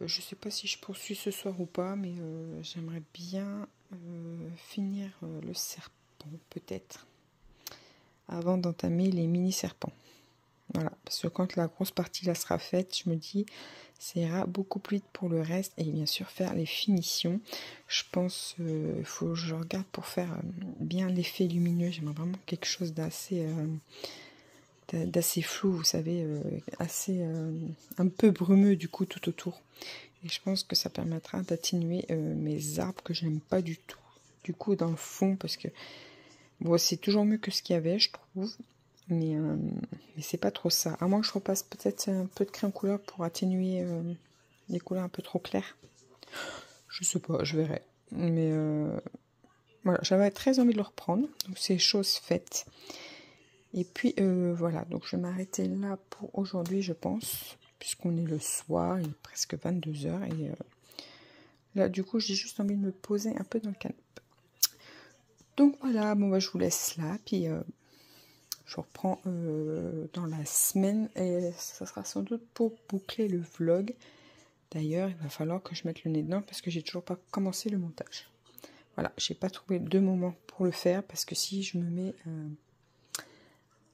je sais pas si je poursuis ce soir ou pas, mais j'aimerais bien finir le serpent, peut-être, avant d'entamer les mini-serpents. Voilà, parce que quand la grosse partie là sera faite, je me dis, ça ira beaucoup plus vite pour le reste. Et bien sûr, faire les finitions. Je pense il faut que je regarde pour faire bien l'effet lumineux. J'aimerais vraiment quelque chose d'assez flou, vous savez, assez un peu brumeux du coup tout autour. Et je pense que ça permettra d'atténuer mes arbres que je n'aime pas du tout. Du coup, dans le fond, parce que bon, c'est toujours mieux que ce qu'il y avait, je trouve. Mais c'est pas trop ça. À moins que je repasse peut-être un peu de crayon couleur pour atténuer les couleurs un peu trop claires. Je sais pas, je verrai. Mais voilà, j'avais très envie de le reprendre. Donc c'est chose faite. Et puis voilà, donc je vais m'arrêter là pour aujourd'hui, je pense. Puisqu'on est le soir, il est presque 22h. Et là, du coup, j'ai juste envie de me poser un peu dans le canapé. Donc voilà, bon bah je vous laisse là. Puis je reprends dans la semaine et ça sera sans doute pour boucler le vlog. D'ailleurs, il va falloir que je mette le nez dedans parce que j'ai toujours pas commencé le montage. Voilà, j'ai pas trouvé de moment pour le faire parce que si je me mets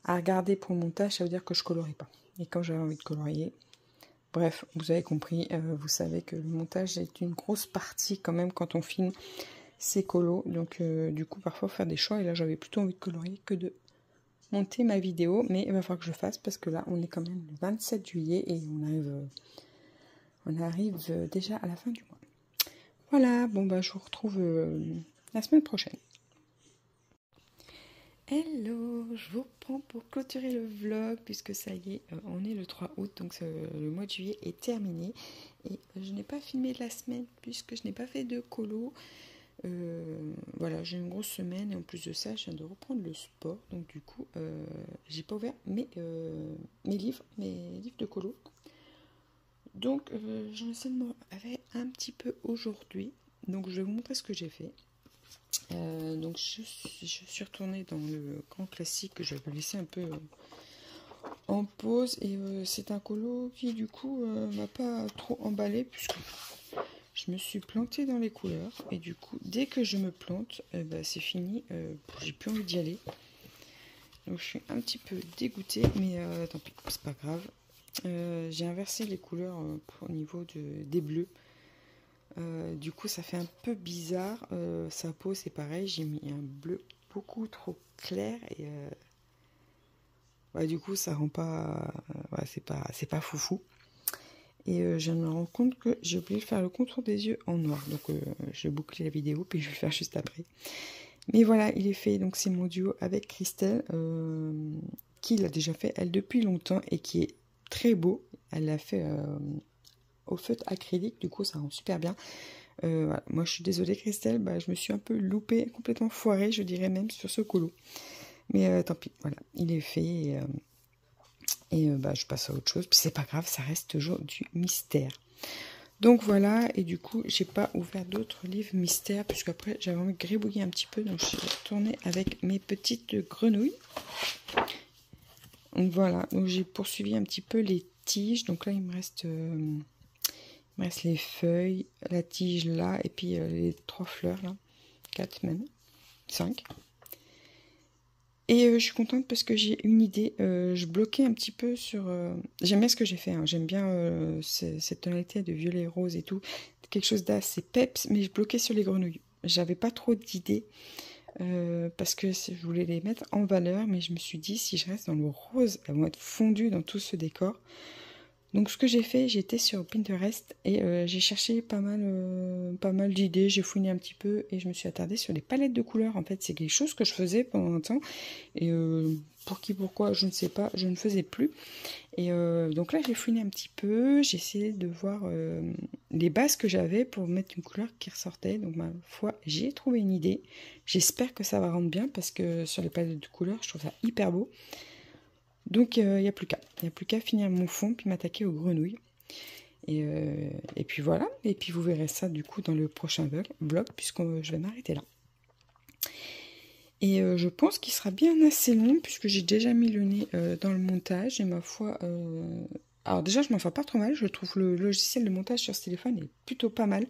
à regarder pour le montage, ça veut dire que je colorie pas. Et quand j'avais envie de colorier, bref, vous avez compris, vous savez que le montage est une grosse partie quand même quand on filme ses colos. Donc du coup, parfois faire des choix et là j'avais plutôt envie de colorier que de monter ma vidéo, mais il va falloir que je fasse parce que là on est quand même le 27 juillet et on arrive déjà à la fin du mois. Voilà, bon bah je vous retrouve la semaine prochaine. Hello, je vous reprends pour clôturer le vlog puisque ça y est, on est le 3 août, donc le mois de juillet est terminé et je n'ai pas filmé la semaine puisque je n'ai pas fait de colo. Voilà, j'ai une grosse semaine et en plus de ça, je viens de reprendre le sport. Donc du coup, j'ai pas ouvert mes livres de colo. Donc j'en ai seulement fait un petit peu aujourd'hui. Donc je vais vous montrer ce que j'ai fait. Donc je suis retournée dans le grand classique que j'avais laissé un peu en pause. Et c'est un colo qui du coup m'a pas trop emballé puisque je me suis plantée dans les couleurs et du coup, dès que je me plante, c'est fini. J'ai plus envie d'y aller. Donc, je suis un petit peu dégoûtée, mais tant pis, c'est pas grave. J'ai inversé les couleurs au niveau des bleus. Du coup, ça fait un peu bizarre. Sa peau, c'est pareil. J'ai mis un bleu beaucoup trop clair et du coup, ça rend pas. C'est pas foufou. Et je me rends compte que j'ai oublié de faire le contour des yeux en noir. Donc je vais boucler la vidéo, puis je vais le faire juste après. Mais voilà, il est fait. Donc c'est mon duo avec Christelle, qui l'a déjà fait, elle, depuis longtemps, et qui est très beau. Elle l'a fait au feutre acrylique, du coup ça rend super bien. Voilà. Moi je suis désolée Christelle, je me suis un peu loupée, complètement foirée, je dirais même, sur ce colo. Mais tant pis, voilà, il est fait. Et je passe à autre chose. Puis c'est pas grave, ça reste toujours du mystère. Donc voilà, et du coup, j'ai pas ouvert d'autres livres mystères, puisque après j'avais envie de gribouiller un petit peu. Donc je suis retournée avec mes petites grenouilles. Donc voilà, donc j'ai poursuivi un petit peu les tiges. Donc là, il me reste les feuilles, la tige là, et puis les 3 fleurs là. 4 même. 5. Et je suis contente parce que j'ai une idée. Je bloquais un petit peu sur... J'aime bien ce que j'ai fait. Hein. J'aime bien cette tonalité de violet rose et tout. Quelque chose d'assez peps, mais je bloquais sur les grenouilles. J'avais pas trop d'idées parce que je voulais les mettre en valeur. Mais je me suis dit, si je reste dans le rose, elles vont être fondues dans tout ce décor. Donc ce que j'ai fait, j'étais sur Pinterest et j'ai cherché pas mal d'idées, j'ai fouiné un petit peu et je me suis attardée sur les palettes de couleurs. En fait, c'est quelque chose que je faisais pendant un temps et pourquoi, je ne sais pas, je ne faisais plus. Et donc là, j'ai fouiné un petit peu, j'ai essayé de voir les bases que j'avais pour mettre une couleur qui ressortait. Donc ma foi, j'ai trouvé une idée. J'espère que ça va rendre bien parce que sur les palettes de couleurs, je trouve ça hyper beau. Donc, il n'y a plus qu'à. Il n'y a plus qu'à finir mon fond puis m'attaquer aux grenouilles. Et puis voilà, et puis vous verrez ça du coup dans le prochain vlog, puisque je vais m'arrêter là. Et je pense qu'il sera bien assez long, puisque j'ai déjà mis le nez dans le montage, et ma foi... Alors déjà, je m'en fais pas trop mal, je trouve le logiciel de montage sur ce téléphone est plutôt pas mal.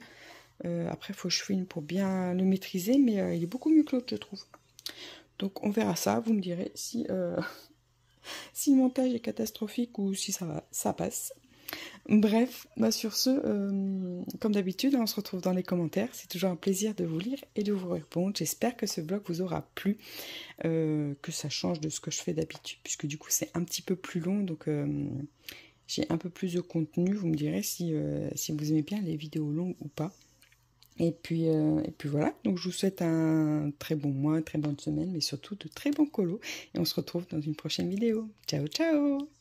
Après, il faut que je filme pour bien le maîtriser, mais il est beaucoup mieux que l'autre, je trouve. Donc on verra ça, vous me direz si, si le montage est catastrophique ou si ça passe. Bref, bah sur ce, comme d'habitude, on se retrouve dans les commentaires. C'est toujours un plaisir de vous lire et de vous répondre. J'espère que ce vlog vous aura plu, que ça change de ce que je fais d'habitude, puisque du coup c'est un petit peu plus long, donc j'ai un peu plus de contenu. Vous me direz si vous aimez bien les vidéos longues ou pas. Et puis voilà, donc je vous souhaite un très bon mois, une très bonne semaine, mais surtout de très bons colos. Et on se retrouve dans une prochaine vidéo. Ciao, ciao!